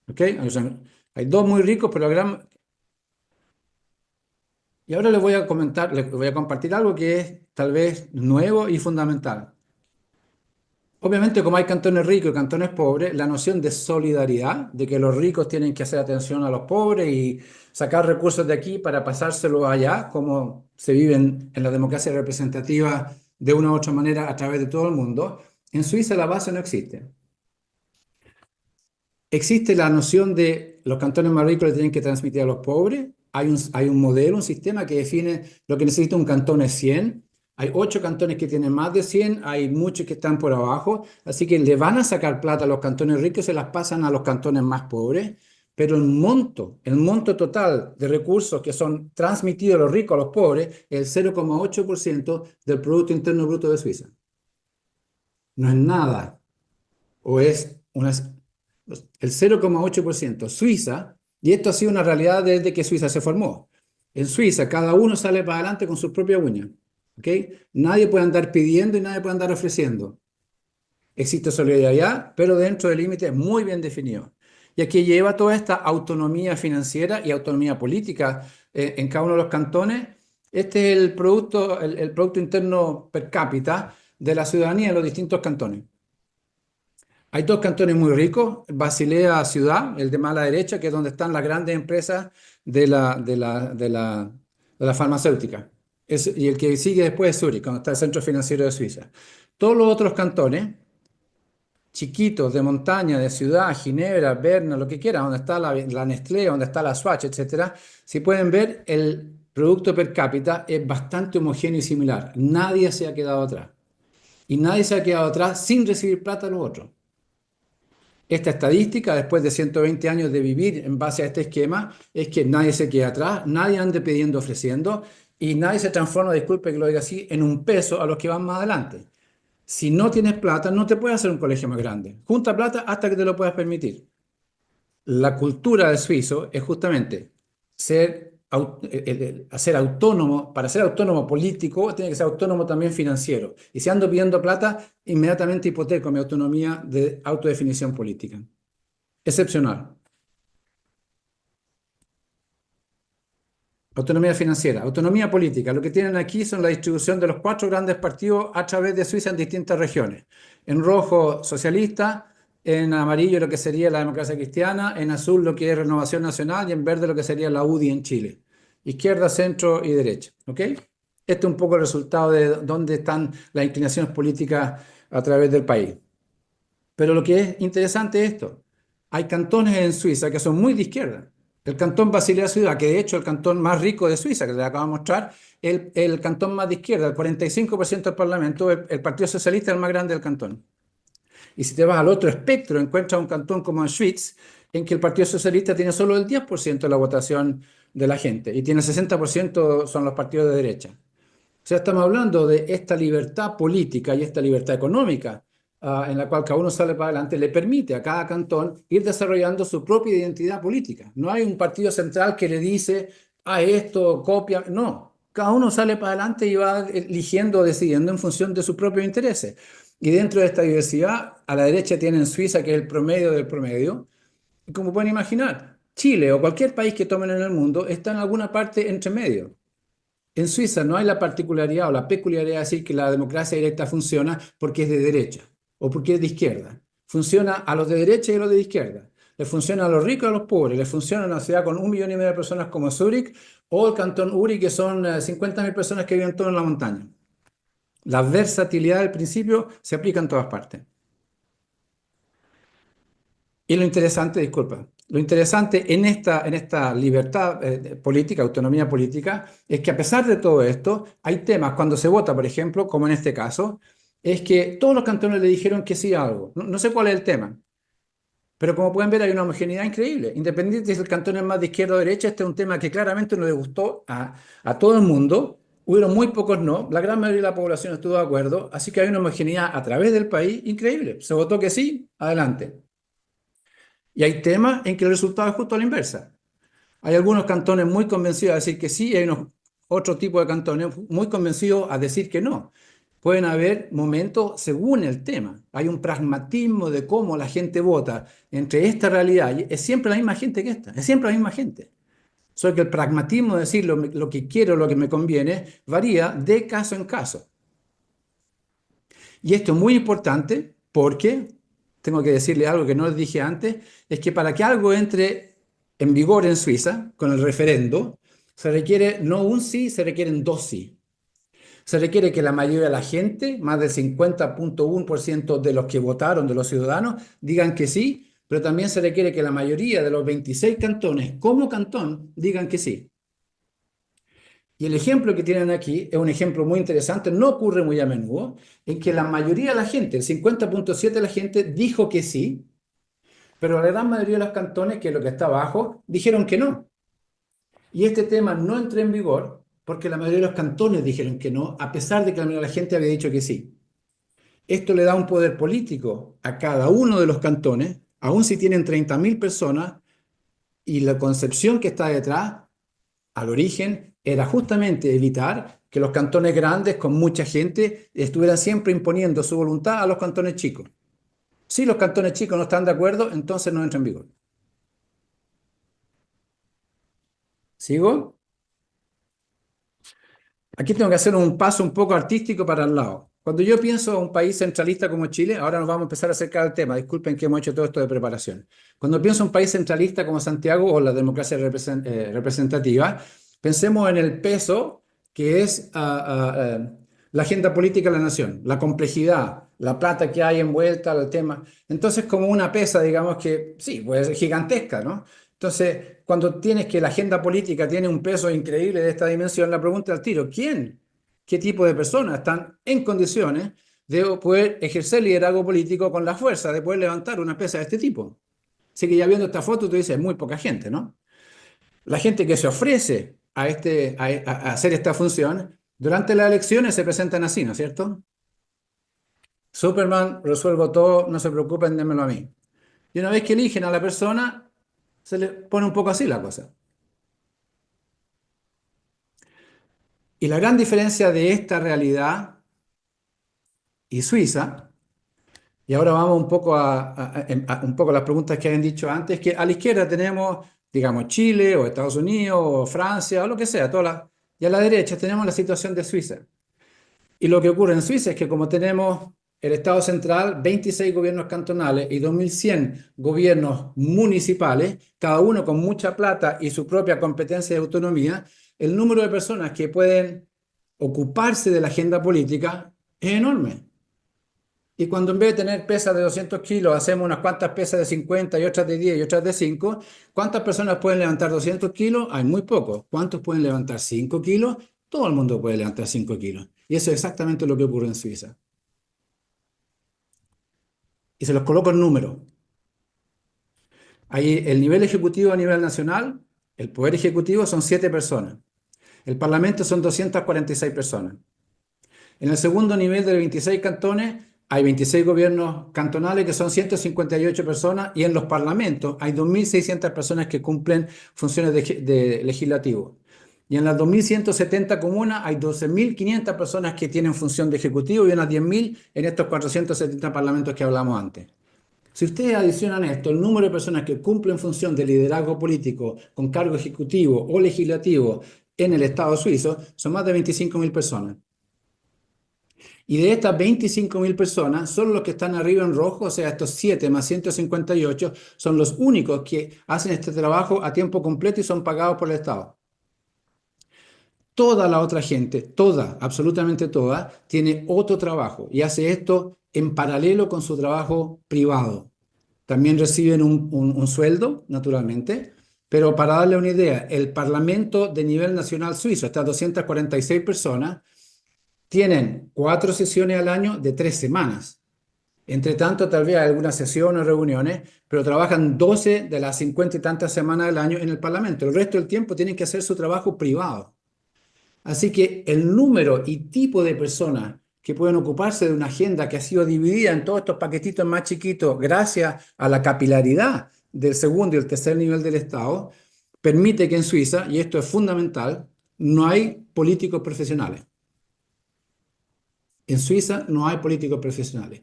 ¿Ok? O sea, hay dos muy ricos, pero la gran... Y ahora les voy a compartir algo que es tal vez nuevo y fundamental. Obviamente, como hay cantones ricos y cantones pobres, la noción de solidaridad, de que los ricos tienen que hacer atención a los pobres y sacar recursos de aquí para pasárselos allá, como se vive en la democracia representativa de una u otra manera a través de todo el mundo, en Suiza la base no existe. Existe la noción de los cantones más ricos le tienen que transmitir a los pobres. Hay un modelo, un sistema que define lo que necesita un cantón es 100. Hay 8 cantones que tienen más de 100, hay muchos que están por abajo. Así que le van a sacar plata a los cantones ricos, se las pasan a los cantones más pobres. Pero el monto total de recursos que son transmitidos a los ricos a los pobres es el 0,8% del Producto Interno Bruto de Suiza. No es nada, o es una, el 0,8%. Suiza, y esto ha sido una realidad desde que Suiza se formó. En Suiza, cada uno sale para adelante con su propia uña. ¿Ok? Nadie puede andar pidiendo y nadie puede andar ofreciendo. Existe solidaridad, pero dentro de límites muy bien definidos. Y aquí lleva toda esta autonomía financiera y autonomía política en cada uno de los cantones. Este es el producto interno per cápita de la ciudadanía en los distintos cantones. Hay 2 cantones muy ricos, Basilea ciudad, el de mala derecha, que es donde están las grandes empresas de la farmacéutica. Y el que sigue después es Zúrich, donde está el centro financiero de Suiza. Todos los otros cantones, chiquitos, de montaña, de ciudad, Ginebra, Berna, lo que quieran, donde está la Nestlé, donde está la Swatch, etcétera, si pueden ver, el producto per cápita es bastante homogéneo y similar. Nadie se ha quedado atrás. Y nadie se ha quedado atrás sin recibir plata a los otros. Esta estadística, después de 120 años de vivir en base a este esquema, es que nadie se queda atrás, nadie ande pidiendo, ofreciendo, y nadie se transforma, disculpe que lo diga así, en un peso a los que van más adelante. Si no tienes plata, no te puedes hacer un colegio más grande. Junta plata hasta que te lo puedas permitir. La cultura del suizo es justamente ser autónomo. Para ser autónomo político, tiene que ser autónomo también financiero. Y si ando pidiendo plata, inmediatamente hipoteco mi autonomía de autodefinición política. Excepcional. Autonomía financiera, autonomía política. Lo que tienen aquí son la distribución de los 4 grandes partidos a través de Suiza en distintas regiones. En rojo, socialista; en amarillo, lo que sería la democracia cristiana; en azul, lo que es Renovación Nacional; y en verde, lo que sería la UDI en Chile. Izquierda, centro y derecha. ¿Ok? Este es un poco el resultado de dónde están las inclinaciones políticas a través del país. Pero lo que es interesante es esto. Hay cantones en Suiza que son muy de izquierda. El cantón Basilea Ciudad, que de hecho es el cantón más rico de Suiza, que les acabo de mostrar, el cantón más de izquierda, el 45% del Parlamento, el Partido Socialista es el más grande del cantón. Y si te vas al otro espectro, encuentras un cantón como en Schwyz, en que el Partido Socialista tiene solo el 10% de la votación de la gente y tiene el 60% son los partidos de derecha. O sea, estamos hablando de esta libertad política y esta libertad económica en la cual cada uno sale para adelante, le permite a cada cantón ir desarrollando su propia identidad política. No hay un partido central que le dice, esto, copia. No, cada uno sale para adelante y va eligiendo, decidiendo en función de sus propios intereses. Y dentro de esta diversidad, a la derecha tienen Suiza, que es el promedio del promedio. Y como pueden imaginar, Chile o cualquier país que tomen en el mundo está en alguna parte entre medio. En Suiza no hay la particularidad o la peculiaridad de decir que la democracia directa funciona porque es de derecha o porque es de izquierda. Funciona a los de derecha y a los de izquierda. Le funciona a los ricos y a los pobres. Le funciona a una ciudad con 1,5 millones de personas como Zúrich o el cantón Uri, que son 50.000 personas que viven todo en la montaña. La versatilidad del principio se aplica en todas partes. Y lo interesante, disculpa, lo interesante en esta libertad política, autonomía política, es que a pesar de todo esto, hay temas, cuando se vota, por ejemplo, como en este caso, es que todos los cantones le dijeron que sí a algo. No sé cuál es el tema, pero como pueden ver hay una homogeneidad increíble. Independiente si el cantón es más de izquierda o derecha, este es un tema que claramente no le gustó a todo el mundo. Hubieron muy pocos no, la gran mayoría de la población estuvo de acuerdo, así que hay una homogeneidad a través del país increíble. Se votó que sí, adelante. Y hay temas en que el resultado es justo a la inversa. Hay algunos cantones muy convencidos a decir que sí, y hay otro tipo de cantones muy convencidos a decir que no. Pueden haber momentos según el tema. Hay un pragmatismo de cómo la gente vota entre esta realidad. Es siempre la misma gente que esta, es siempre la misma gente. Solo que el pragmatismo de decir lo que quiero, lo que me conviene, varía de caso en caso. Y esto es muy importante porque, tengo que decirle algo que no les dije antes, es que para que algo entre en vigor en Suiza, con el referendo, se requiere no un sí, se requieren dos sí. Se requiere que la mayoría de la gente, más del 50,1% de los que votaron, de los ciudadanos, digan que sí, pero también se requiere que la mayoría de los 26 cantones, como cantón, digan que sí. Y el ejemplo que tienen aquí es un ejemplo muy interesante, no ocurre muy a menudo, en que la mayoría de la gente, el 50,7% de la gente, dijo que sí, pero la gran mayoría de los cantones, que es lo que está abajo, dijeron que no. Y este tema no entró en vigor porque la mayoría de los cantones dijeron que no, a pesar de que la mayoría de la gente había dicho que sí. Esto le da un poder político a cada uno de los cantones, aun si tienen 30.000 personas, y la concepción que está detrás, al origen, era justamente evitar que los cantones grandes con mucha gente estuvieran siempre imponiendo su voluntad a los cantones chicos. Si los cantones chicos no están de acuerdo, entonces no entra en vigor. ¿Sigo? Aquí tengo que hacer un paso un poco artístico para el lado. Cuando yo pienso en un país centralista como Chile, ahora nos vamos a empezar a acercar al tema, disculpen que hemos hecho todo esto de preparación. Cuando pienso en un país centralista como Santiago o la democracia representativa, pensemos en el peso que es la agenda política de la nación, la complejidad, la plata que hay envuelta al tema. Entonces, como una pesa, digamos que sí, puede ser gigantesca, ¿no? Entonces, cuando tienes que la agenda política tiene un peso increíble de esta dimensión, la pregunta al tiro, ¿quién? ¿Qué tipo de personas están en condiciones de poder ejercer liderazgo político con la fuerza de poder levantar una pesa de este tipo? Así que ya viendo esta foto, tú dices, muy poca gente, ¿no? La gente que se ofrece a hacer esta función, durante las elecciones se presentan así, ¿no es cierto? Superman, resuelvo todo, no se preocupen, démelo a mí. Y una vez que eligen a la persona, se le pone un poco así la cosa. Y la gran diferencia de esta realidad y Suiza, y ahora vamos un poco un poco a las preguntas que habían dicho antes, que a la izquierda tenemos, digamos, Chile o Estados Unidos o Francia o lo que sea, y a la derecha tenemos la situación de Suiza. Y lo que ocurre en Suiza es que como tenemos el Estado central, 26 gobiernos cantonales y 2.100 gobiernos municipales, cada uno con mucha plata y su propia competencia de autonomía, el número de personas que pueden ocuparse de la agenda política es enorme. Y cuando en vez de tener pesas de 200 kilos, hacemos unas cuantas pesas de 50 y otras de 10 y otras de 5, ¿cuántas personas pueden levantar 200 kilos? Hay muy pocos. ¿Cuántos pueden levantar 5 kilos? Todo el mundo puede levantar 5 kilos. Y eso es exactamente lo que ocurre en Suiza. Y se los coloco en números. Ahí el nivel ejecutivo a nivel nacional, el poder ejecutivo son 7 personas. El parlamento son 246 personas. En el segundo nivel de 26 cantones hay 26 gobiernos cantonales que son 158 personas y en los parlamentos hay 2.600 personas que cumplen funciones de legislativo. Y en las 2.170 comunas hay 12.500 personas que tienen función de ejecutivo y unas 10.000 en estos 470 parlamentos que hablamos antes. Si ustedes adicionan esto, el número de personas que cumplen función de liderazgo político con cargo ejecutivo o legislativo en el Estado suizo, son más de 25.000 personas. Y de estas 25.000 personas, solo los que están arriba en rojo, o sea, estos 7 más 158, son los únicos que hacen este trabajo a tiempo completo y son pagados por el Estado. Toda la otra gente, toda, absolutamente toda, tiene otro trabajo y hace esto en paralelo con su trabajo privado. También reciben un sueldo, naturalmente, pero para darle una idea, el Parlamento de nivel nacional suizo, estas 246 personas, tienen 4 sesiones al año de 3 semanas. Entre tanto, tal vez hay algunas sesiones o reuniones, pero trabajan 12 de las 50 y tantas semanas del año en el Parlamento. El resto del tiempo tienen que hacer su trabajo privado. Así que el número y tipo de personas que pueden ocuparse de una agenda que ha sido dividida en todos estos paquetitos más chiquitos gracias a la capilaridad del segundo y el tercer nivel del Estado, permite que en Suiza, y esto es fundamental, no hay políticos profesionales. En Suiza no hay políticos profesionales.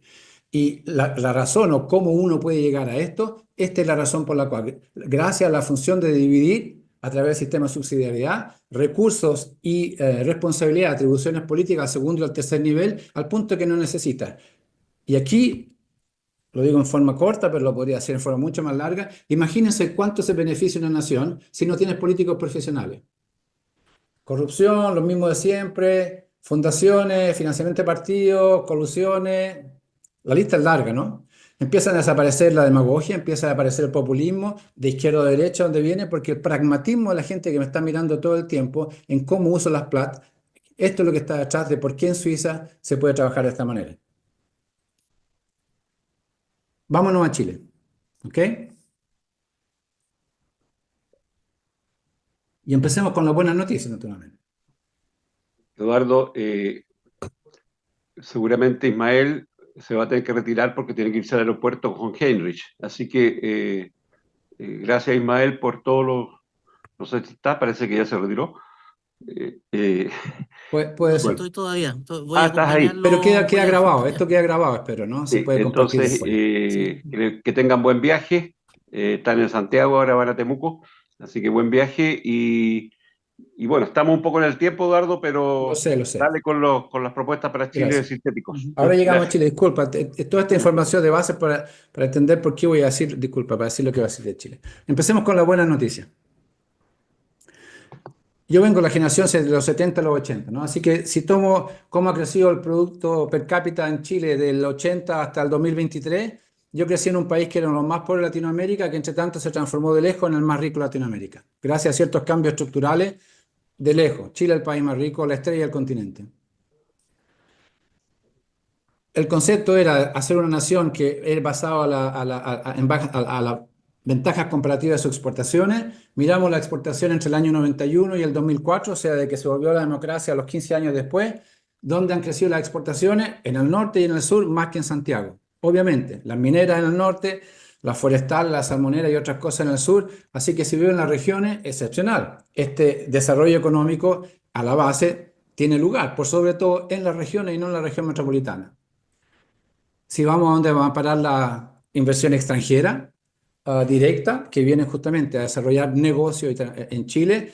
Y la razón o cómo uno puede llegar a esto, esta es la razón por la cual, gracias a la función de dividir, a través del sistema de subsidiariedad, recursos y responsabilidad, atribuciones políticas al segundo y al tercer nivel, al punto que no necesita. Y aquí, lo digo en forma corta, pero lo podría hacer en forma mucho más larga, imagínense cuánto se beneficia una nación si no tienes políticos profesionales. Corrupción, lo mismo de siempre, fundaciones, financiamiento de partidos, colusiones, la lista es larga, ¿no? Empiezan a desaparecer la demagogia, empieza a aparecer el populismo de izquierda a derecha, donde viene, porque el pragmatismo de la gente que me está mirando todo el tiempo en cómo uso las plata, esto es lo que está detrás de por qué en Suiza se puede trabajar de esta manera. Vámonos a Chile, ¿ok? Y empecemos con las buenas noticias, naturalmente. Eduardo, seguramente Ismael se va a tener que retirar porque tiene que irse al aeropuerto con Heinrich. Así que gracias Ismael por todo lo... No sé si está, parece que ya se retiró. Eh, eh, Puede No, sí ser. bueno. estoy todavía. Voy a Estás ahí. Pero acompañarlo, queda voy a grabado, acompañar. esto queda grabado, espero, ¿no? Se Sí, puede compartir entonces, después. Sí. que tengan buen viaje. Están en Santiago, ahora van a Temuco. Así que buen viaje. Y bueno, estamos un poco en el tiempo, Eduardo, Lo pero sé, lo sé. dale con las propuestas para Chile Gracias. sintéticos. Ujú. Ahora llegamos a Gracias. Chile, disculpa, toda esta información de base para entender por qué voy a decir, disculpa, para decir lo que voy a decir de Chile. Empecemos con la buena noticia. Yo vengo de la generación de los 70 a los 80, ¿no? Así que si tomo cómo ha crecido el Producto Per cápita en Chile del 80 hasta el 2023, yo crecí en un país que era uno de los más pobres de Latinoamérica, que entre tanto se transformó de lejos en el más rico de Latinoamérica, gracias a ciertos cambios estructurales de lejos. Chile es el país más rico, la estrella del continente. El concepto era hacer una nación que es basada a las ventajas comparativas de sus exportaciones. Miramos la exportación entre el año 91 y el 2004, o sea, de que se volvió la democracia a los 15 años después. ¿Dónde han crecido las exportaciones? En el norte y en el sur, más que en Santiago. Obviamente, las mineras en el norte, la forestal, la salmonera y otras cosas en el sur. Así que si viven en las regiones, excepcional. Este desarrollo económico a la base tiene lugar, por sobre todo en las regiones y no en la región metropolitana. Si vamos a donde va a parar la inversión extranjera directa, que viene justamente a desarrollar negocios en Chile,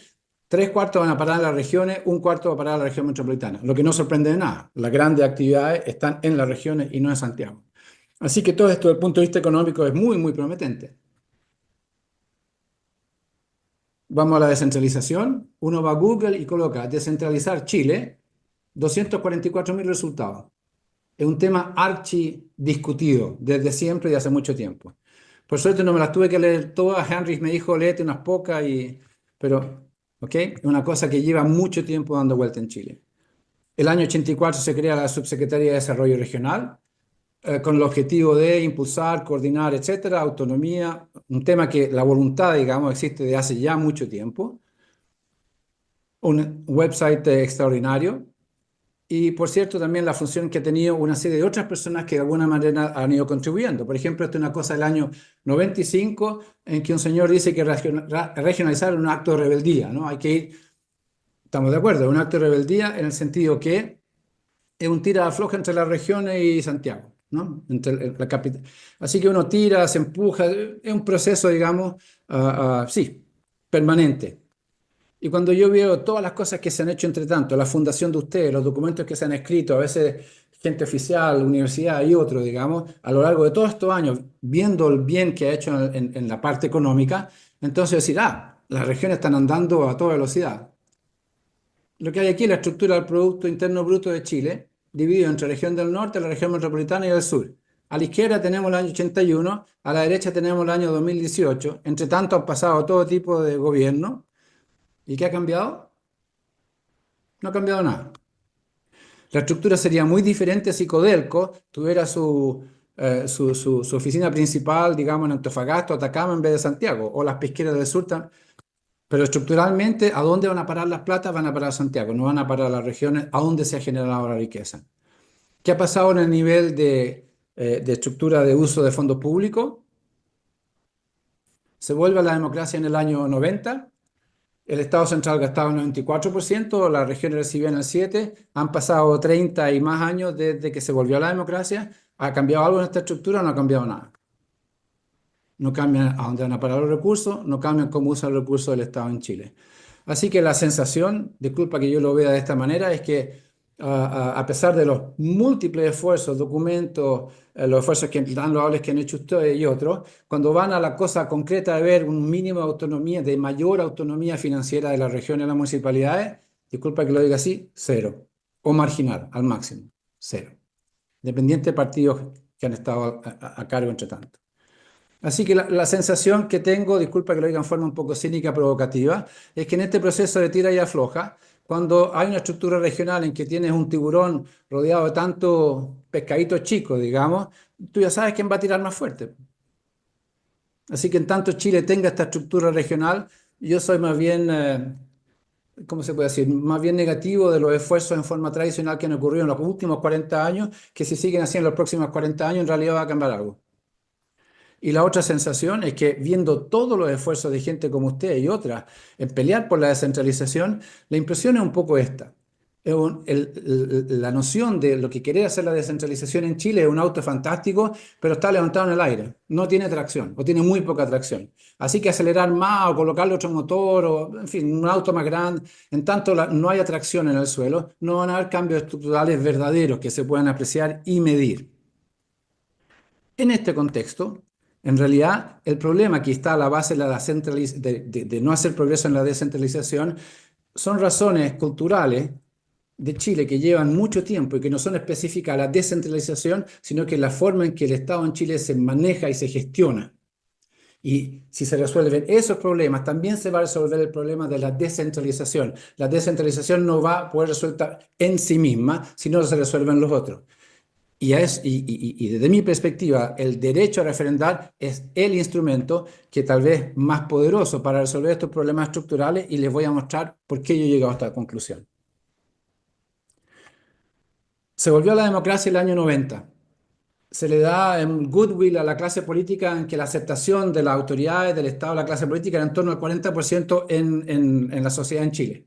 tres cuartos van a parar en las regiones, un cuarto va a parar en la región metropolitana, lo que no sorprende de nada. Las grandes actividades están en las regiones y no en Santiago. Así que todo esto desde el punto de vista económico es muy, muy prometente. Vamos a la descentralización. Uno va a Google y coloca descentralizar Chile, 244.000 resultados. Es un tema archi discutido desde siempre y hace mucho tiempo. Por suerte no me las tuve que leer todas. Henry me dijo, léete unas pocas, pero, ¿ok? Es una cosa que lleva mucho tiempo dando vuelta en Chile. El año 84 se crea la Subsecretaría de Desarrollo Regional con el objetivo de impulsar, coordinar, etcétera, autonomía, un tema que la voluntad, digamos, existe de hace ya mucho tiempo. Un website extraordinario. Y por cierto, también la función que ha tenido una serie de otras personas que de alguna manera han ido contribuyendo. Por ejemplo, esta es una cosa del año 95 en que un señor dice que regionalizar es un acto de rebeldía, ¿no? Hay que ir, estamos de acuerdo, es un acto de rebeldía en el sentido que es un tira-afloja entre las regiones y Santiago, ¿no? Entre la capital. Así que uno tira, se empuja, es un proceso, digamos, sí, permanente. Y cuando yo veo todas las cosas que se han hecho entre tanto, la fundación de ustedes, los documentos que se han escrito, a veces gente oficial, universidad y otros, digamos, a lo largo de todos estos años, viendo el bien que ha hecho en la parte económica, entonces decir, las regiones están andando a toda velocidad. Lo que hay aquí es la estructura del Producto Interno Bruto de Chile, dividido entre la región del norte, la región metropolitana y el sur. A la izquierda tenemos el año 81, a la derecha tenemos el año 2018. Entre tanto han pasado todo tipo de gobierno. ¿Y qué ha cambiado? No ha cambiado nada. La estructura sería muy diferente si Codelco tuviera su oficina principal, digamos, en Antofagasta o Atacama en vez de Santiago, o las pesqueras del sur. Pero estructuralmente, ¿a dónde van a parar las platas? Van a parar a Santiago, no van a parar a las regiones a donde se ha generado la riqueza. ¿Qué ha pasado en el nivel de estructura de uso de fondos públicos? Se vuelve a la democracia en el año 90. El Estado central gastaba el 94%, las regiones recibían el 7%, han pasado 30 y más años desde que se volvió a la democracia. ¿Ha cambiado algo en esta estructura o no ha cambiado nada? no cambian a dónde van a parar los recursos, no cambian cómo usan los recursos del Estado en Chile. Así que la sensación, disculpa que yo lo vea de esta manera, es que a pesar de los múltiples esfuerzos, documentos, los esfuerzos tan loables que han hecho ustedes y otros, cuando van a la cosa concreta de ver un mínimo de autonomía, de mayor autonomía financiera de la región y las municipalidades, disculpa que lo diga así, cero. O marginal, al máximo, cero. Independiente de partidos que han estado a cargo entre tanto. Así que la sensación que tengo, disculpa que lo diga en forma un poco cínica, provocativa, es que en este proceso de tira y afloja, cuando hay una estructura regional en que tienes un tiburón rodeado de tantos pescaditos chicos, digamos, tú ya sabes quién va a tirar más fuerte. Así que en tanto Chile tenga esta estructura regional, yo soy más bien, ¿cómo se puede decir? Más bien negativo de los esfuerzos en forma tradicional que han ocurrido en los últimos 40 años, que si siguen haciendo en los próximos 40 años, en realidad va a cambiar algo. Y la otra sensación es que viendo todos los esfuerzos de gente como usted y otras en pelear por la descentralización, la impresión es un poco esta. La noción de lo que quiere hacer la descentralización en Chile es un auto fantástico, pero está levantado en el aire. No tiene tracción o tiene muy poca tracción. Así que acelerar más o colocarle otro motor o, en fin, un auto más grande, en tanto no haya tracción en el suelo, no van a haber cambios estructurales verdaderos que se puedan apreciar y medir. En este contexto, en realidad, el problema que está a la base de no hacer progreso en la descentralización son razones culturales de Chile que llevan mucho tiempo y que no son específicas a la descentralización, sino que la forma en que el Estado en Chile se maneja y se gestiona. Y si se resuelven esos problemas, también se va a resolver el problema de la descentralización. La descentralización no va a poder resolver en sí misma si no se resuelven los otros. Y desde mi perspectiva, el derecho a referendar es el instrumento que tal vez más poderoso para resolver estos problemas estructurales y les voy a mostrar por qué yo he llegado a esta conclusión. Se volvió a la democracia el año 90. Se le da un goodwill a la clase política en que la aceptación de las autoridades del Estado, la clase política, era en torno al 40% en la sociedad en Chile.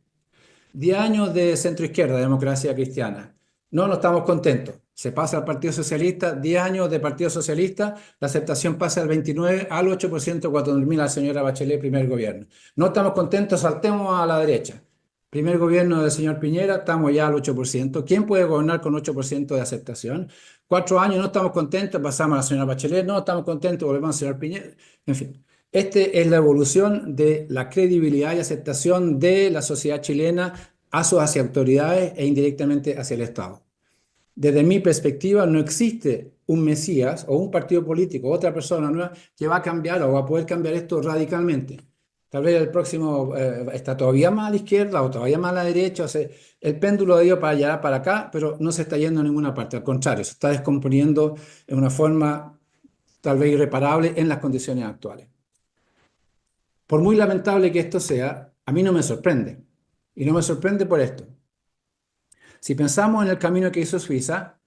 10 años de centroizquierda, democracia cristiana. No estamos contentos. Se pasa al Partido Socialista, 10 años de Partido Socialista, la aceptación pasa del 29 al 8% cuando termina la señora Bachelet, primer gobierno. No estamos contentos, saltemos a la derecha. Primer gobierno del señor Piñera, estamos ya al 8%. ¿Quién puede gobernar con 8% de aceptación? 4 años, no estamos contentos, pasamos a la señora Bachelet, no estamos contentos, volvemos al señor Piñera. En fin, esta es la evolución de la credibilidad y aceptación de la sociedad chilena hacia autoridades e indirectamente hacia el Estado. Desde mi perspectiva, no existe un Mesías o un partido político o otra persona nueva que va a cambiar o va a poder cambiar esto radicalmente. Tal vez el próximo está todavía más a la izquierda o todavía más a la derecha. O sea, el péndulo ha ido para allá, para acá, pero no se está yendo a ninguna parte. Al contrario, se está descomponiendo en una forma tal vez irreparable en las condiciones actuales. Por muy lamentable que esto sea, a mí no me sorprende. Y no me sorprende por esto. Si pensamos en el camino que hizo Suiza,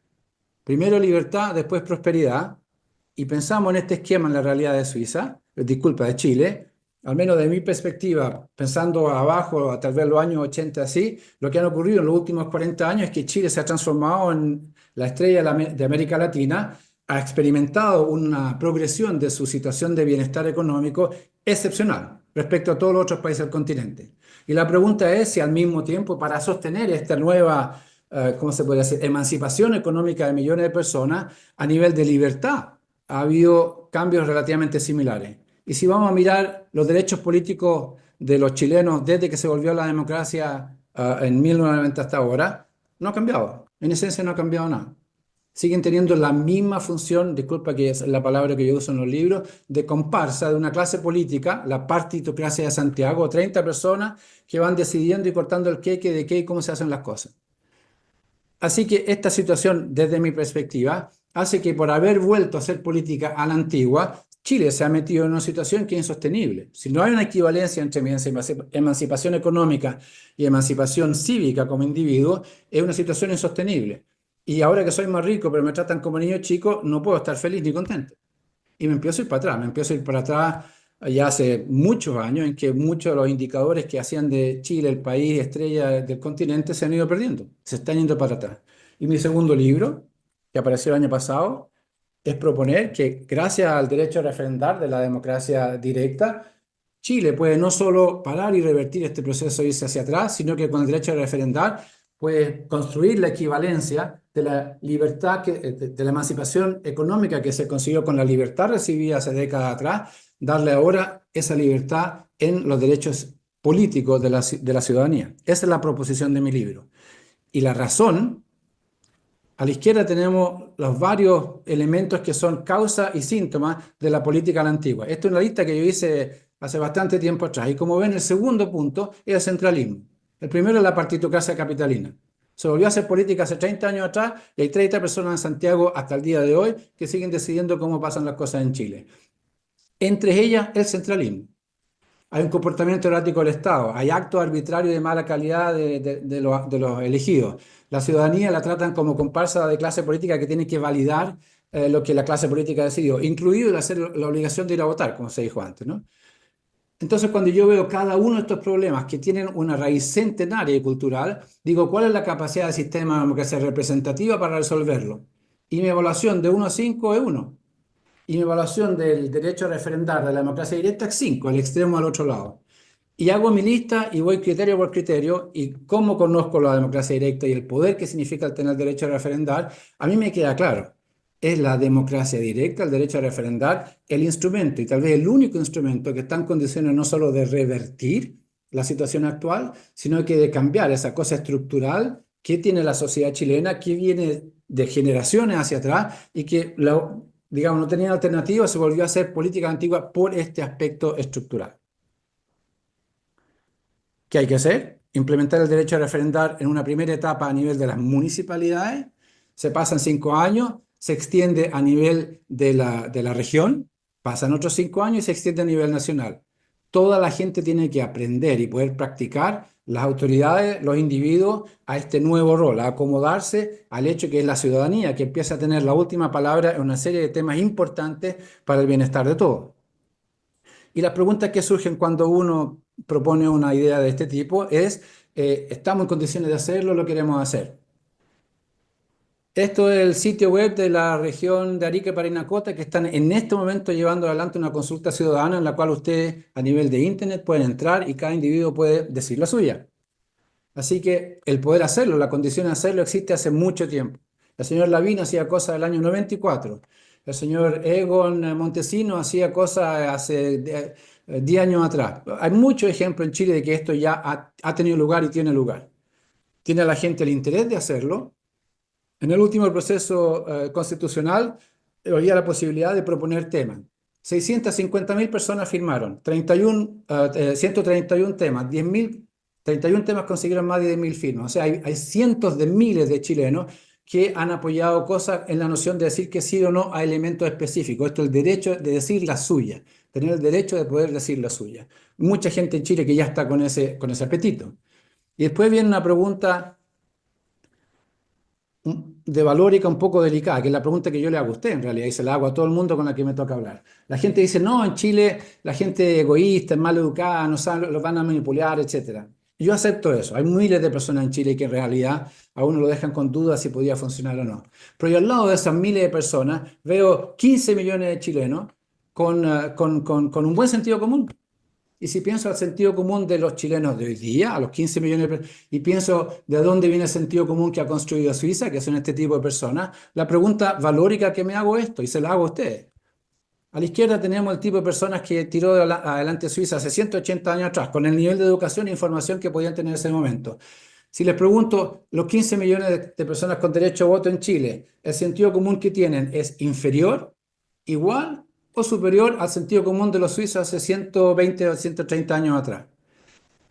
primero libertad, después prosperidad, y pensamos en este esquema en la realidad de Suiza, disculpa, de Chile, al menos de mi perspectiva, pensando abajo, a tal vez los años 80 así, lo que han ocurrido en los últimos 40 años es que Chile se ha transformado en la estrella de América Latina, ha experimentado una progresión de su situación de bienestar económico excepcional respecto a todos los otros países del continente. Y la pregunta es si al mismo tiempo, para sostener esta nueva, ¿cómo se puede decir?, emancipación económica de millones de personas, a nivel de libertad, ha habido cambios relativamente similares. Y si vamos a mirar los derechos políticos de los chilenos desde que se volvió a la democracia en 1990 hasta ahora, no ha cambiado. En esencia no ha cambiado nada. Siguen teniendo la misma función, disculpa que es la palabra que yo uso en los libros, de comparsa de una clase política, la partitocracia de Santiago, 30 personas que van decidiendo y cortando el queque de qué y cómo se hacen las cosas. Así que esta situación, desde mi perspectiva, hace que por haber vuelto a hacer política a la antigua, Chile se ha metido en una situación que es insostenible. Si no hay una equivalencia entre emancipación económica y emancipación cívica como individuo, es una situación insostenible. Y ahora que soy más rico, pero me tratan como niño chico, no puedo estar feliz ni contento. Y me empiezo a ir para atrás, me empiezo a ir para atrás ya hace muchos años en que muchos de los indicadores que hacían de Chile el país estrella del continente se han ido perdiendo, se están yendo para atrás. Y mi segundo libro, que apareció el año pasado, es proponer que gracias al derecho a referendar de la democracia directa, Chile puede no solo parar y revertir este proceso e irse hacia atrás, sino que con el derecho a referendar puede construir la equivalencia de la libertad, de la emancipación económica que se consiguió con la libertad recibida hace décadas atrás, darle ahora esa libertad en los derechos políticos de la ciudadanía. Esa es la proposición de mi libro. Y la razón, a la izquierda tenemos los varios elementos que son causa y síntomas de la política a la antigua. Esta es una lista que yo hice hace bastante tiempo atrás. Y como ven, el segundo punto es el centralismo. El primero es la partitocracia capitalina. Se volvió a hacer política hace 30 años atrás y hay 30 personas en Santiago hasta el día de hoy que siguen decidiendo cómo pasan las cosas en Chile. Entre ellas, el centralismo. Hay un comportamiento errático del Estado, hay actos arbitrarios de mala calidad de los elegidos. La ciudadanía la tratan como comparsa de clase política que tiene que validar lo que la clase política ha decidido, incluido el hacer la obligación de ir a votar, como se dijo antes, ¿no? Entonces, cuando yo veo cada uno de estos problemas que tienen una raíz centenaria y cultural, digo, ¿cuál es la capacidad del sistema de democracia representativa para resolverlo? Y mi evaluación de 1 a 5 es 1. Y mi evaluación del derecho a referendar de la democracia directa es 5, el extremo al otro lado. Y hago mi lista y voy criterio por criterio, y cómo conozco la democracia directa y el poder que significa el tener derecho a referendar, a mí me queda claro. Es la democracia directa, el derecho a referendar, el instrumento, y tal vez el único instrumento que está en condiciones no solo de revertir la situación actual, sino que de cambiar esa cosa estructural que tiene la sociedad chilena, que viene de generaciones hacia atrás y que, digamos, no tenía alternativa, se volvió a hacer política antigua por este aspecto estructural. ¿Qué hay que hacer? Implementar el derecho a referendar en una primera etapa a nivel de las municipalidades, se pasan 5 años, se extiende a nivel de la región, pasan otros 5 años y se extiende a nivel nacional. Toda la gente tiene que aprender y poder practicar, las autoridades, los individuos, a este nuevo rol, a acomodarse al hecho que es la ciudadanía que empieza a tener la última palabra en una serie de temas importantes para el bienestar de todos. Y las preguntas que surgen cuando uno propone una idea de este tipo es, ¿estamos en condiciones de hacerlo? ¿Lo queremos hacer? Esto es el sitio web de la región de Arica y Parinacota, que están en este momento llevando adelante una consulta ciudadana en la cual ustedes a nivel de internet pueden entrar y cada individuo puede decir la suya. Así que el poder hacerlo, la condición de hacerlo existe hace mucho tiempo. El señor Lavín hacía cosas del año 94. El señor Egon Montesino hacía cosas hace 10 años atrás. Hay muchos ejemplos en Chile de que esto ya ha tenido lugar y tiene lugar. Tiene a la gente el interés de hacerlo. En el último proceso constitucional había la posibilidad de proponer temas. 650.000 personas firmaron, 131 temas, 31 temas consiguieron más de 10.000 firmas. O sea, hay cientos de miles de chilenos que han apoyado cosas en la noción de decir que sí o no a elementos específicos. Esto es el derecho de decir la suya, tener el derecho de poder decir la suya. Mucha gente en Chile que ya está con ese apetito. Y después viene una pregunta de valórica un poco delicada, que es la pregunta que yo le hago a usted en realidad, y se la hago a todo el mundo con la que me toca hablar. La gente dice, no, en Chile la gente es egoísta, es mal educada, no saben, los van a manipular, etcétera. Yo acepto eso. Hay miles de personas en Chile que en realidad a uno lo dejan con dudas si podía funcionar o no. Pero yo al lado de esas miles de personas veo 15 millones de chilenos con un buen sentido común. Y si pienso al sentido común de los chilenos de hoy día, a los 15 millones de personas, y pienso de dónde viene el sentido común que ha construido Suiza, que son este tipo de personas, la pregunta valórica que me hago esto, y se la hago a ustedes. A la izquierda tenemos el tipo de personas que tiró adelante Suiza hace 180 años atrás, con el nivel de educación e información que podían tener en ese momento. Si les pregunto, los 15 millones de personas con derecho a voto en Chile, ¿el sentido común que tienen es inferior, igual o superior al sentido común de los suizos hace 120 o 130 años atrás?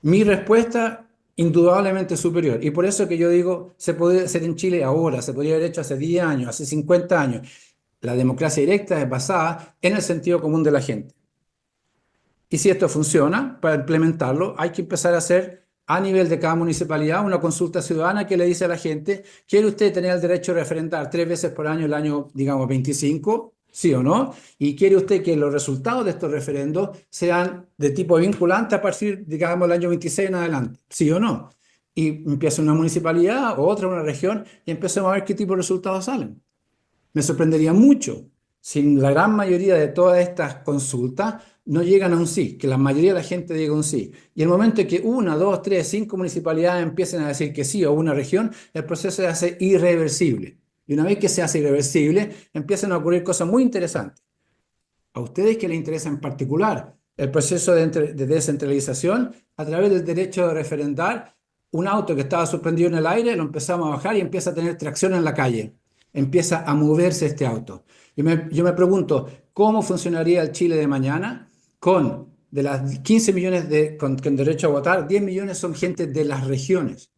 Mi respuesta, indudablemente superior. Y por eso que yo digo, se puede hacer en Chile ahora, se podría haber hecho hace 10 años, hace 50 años. La democracia directa es basada en el sentido común de la gente. Y si esto funciona, para implementarlo, hay que empezar a hacer a nivel de cada municipalidad una consulta ciudadana que le dice a la gente, ¿quiere usted tener el derecho a referendar 3 veces por año el año, digamos, 25? ¿Sí o no? ¿Y quiere usted que los resultados de estos referendos sean de tipo vinculante a partir, digamos, del año 26 en adelante? ¿Sí o no? Y empieza una municipalidad o otra, una región, y empecemos a ver qué tipo de resultados salen. Me sorprendería mucho si la gran mayoría de todas estas consultas no llegan a un sí, que la mayoría de la gente diga un sí. Y el momento en que una, dos, tres, cinco municipalidades empiecen a decir que sí o una región, el proceso se hace irreversible. Y una vez que se hace irreversible, empiezan a ocurrir cosas muy interesantes. A ustedes que les interesa en particular el proceso de descentralización, a través del derecho de referendar, un auto que estaba suspendido en el aire lo empezamos a bajar y empieza a tener tracción en la calle. Empieza a moverse este auto. Yo me pregunto, ¿cómo funcionaría el Chile de mañana con, de las 15 millones con derecho a votar, 10 millones son gente de las regiones?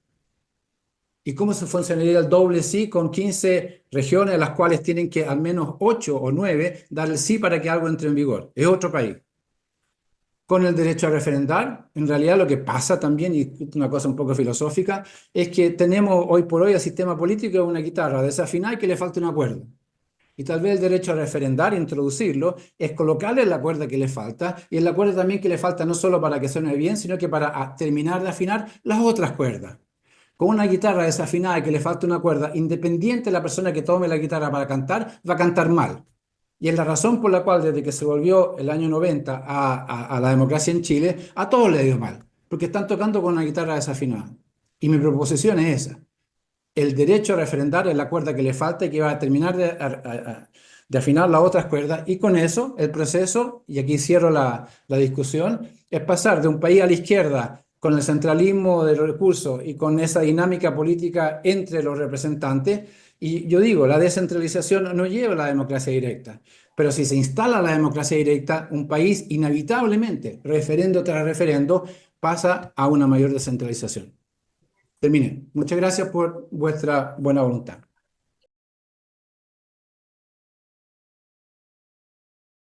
¿Y cómo se funcionaría el doble sí con 15 regiones, a las cuales tienen que al menos 8 o 9 dar el sí para que algo entre en vigor? Es otro país. Con el derecho a referendar, en realidad lo que pasa también, y una cosa un poco filosófica, es que tenemos hoy por hoy el sistema político una guitarra desafinada y que le falta una cuerda. Y tal vez el derecho a referendar, introducirlo, es colocarle la cuerda que le falta, y es la cuerda también que le falta no solo para que suene bien, sino que para terminar de afinar las otras cuerdas. Con una guitarra desafinada y que le falta una cuerda, independiente de la persona que tome la guitarra para cantar, va a cantar mal. Y es la razón por la cual desde que se volvió el año 90 a la democracia en Chile, a todos les ha ido mal, porque están tocando con una guitarra desafinada. Y mi proposición es esa. El derecho a referendar es la cuerda que le falta y que va a terminar de afinar las otras cuerdas. Y con eso, el proceso, y aquí cierro la discusión, es pasar de un país a la izquierda con el centralismo de los recursos y con esa dinámica política entre los representantes. Y yo digo, la descentralización no lleva a la democracia directa, pero si se instala la democracia directa, un país inevitablemente, referendo tras referendo, pasa a una mayor descentralización. Terminé. Muchas gracias por vuestra buena voluntad.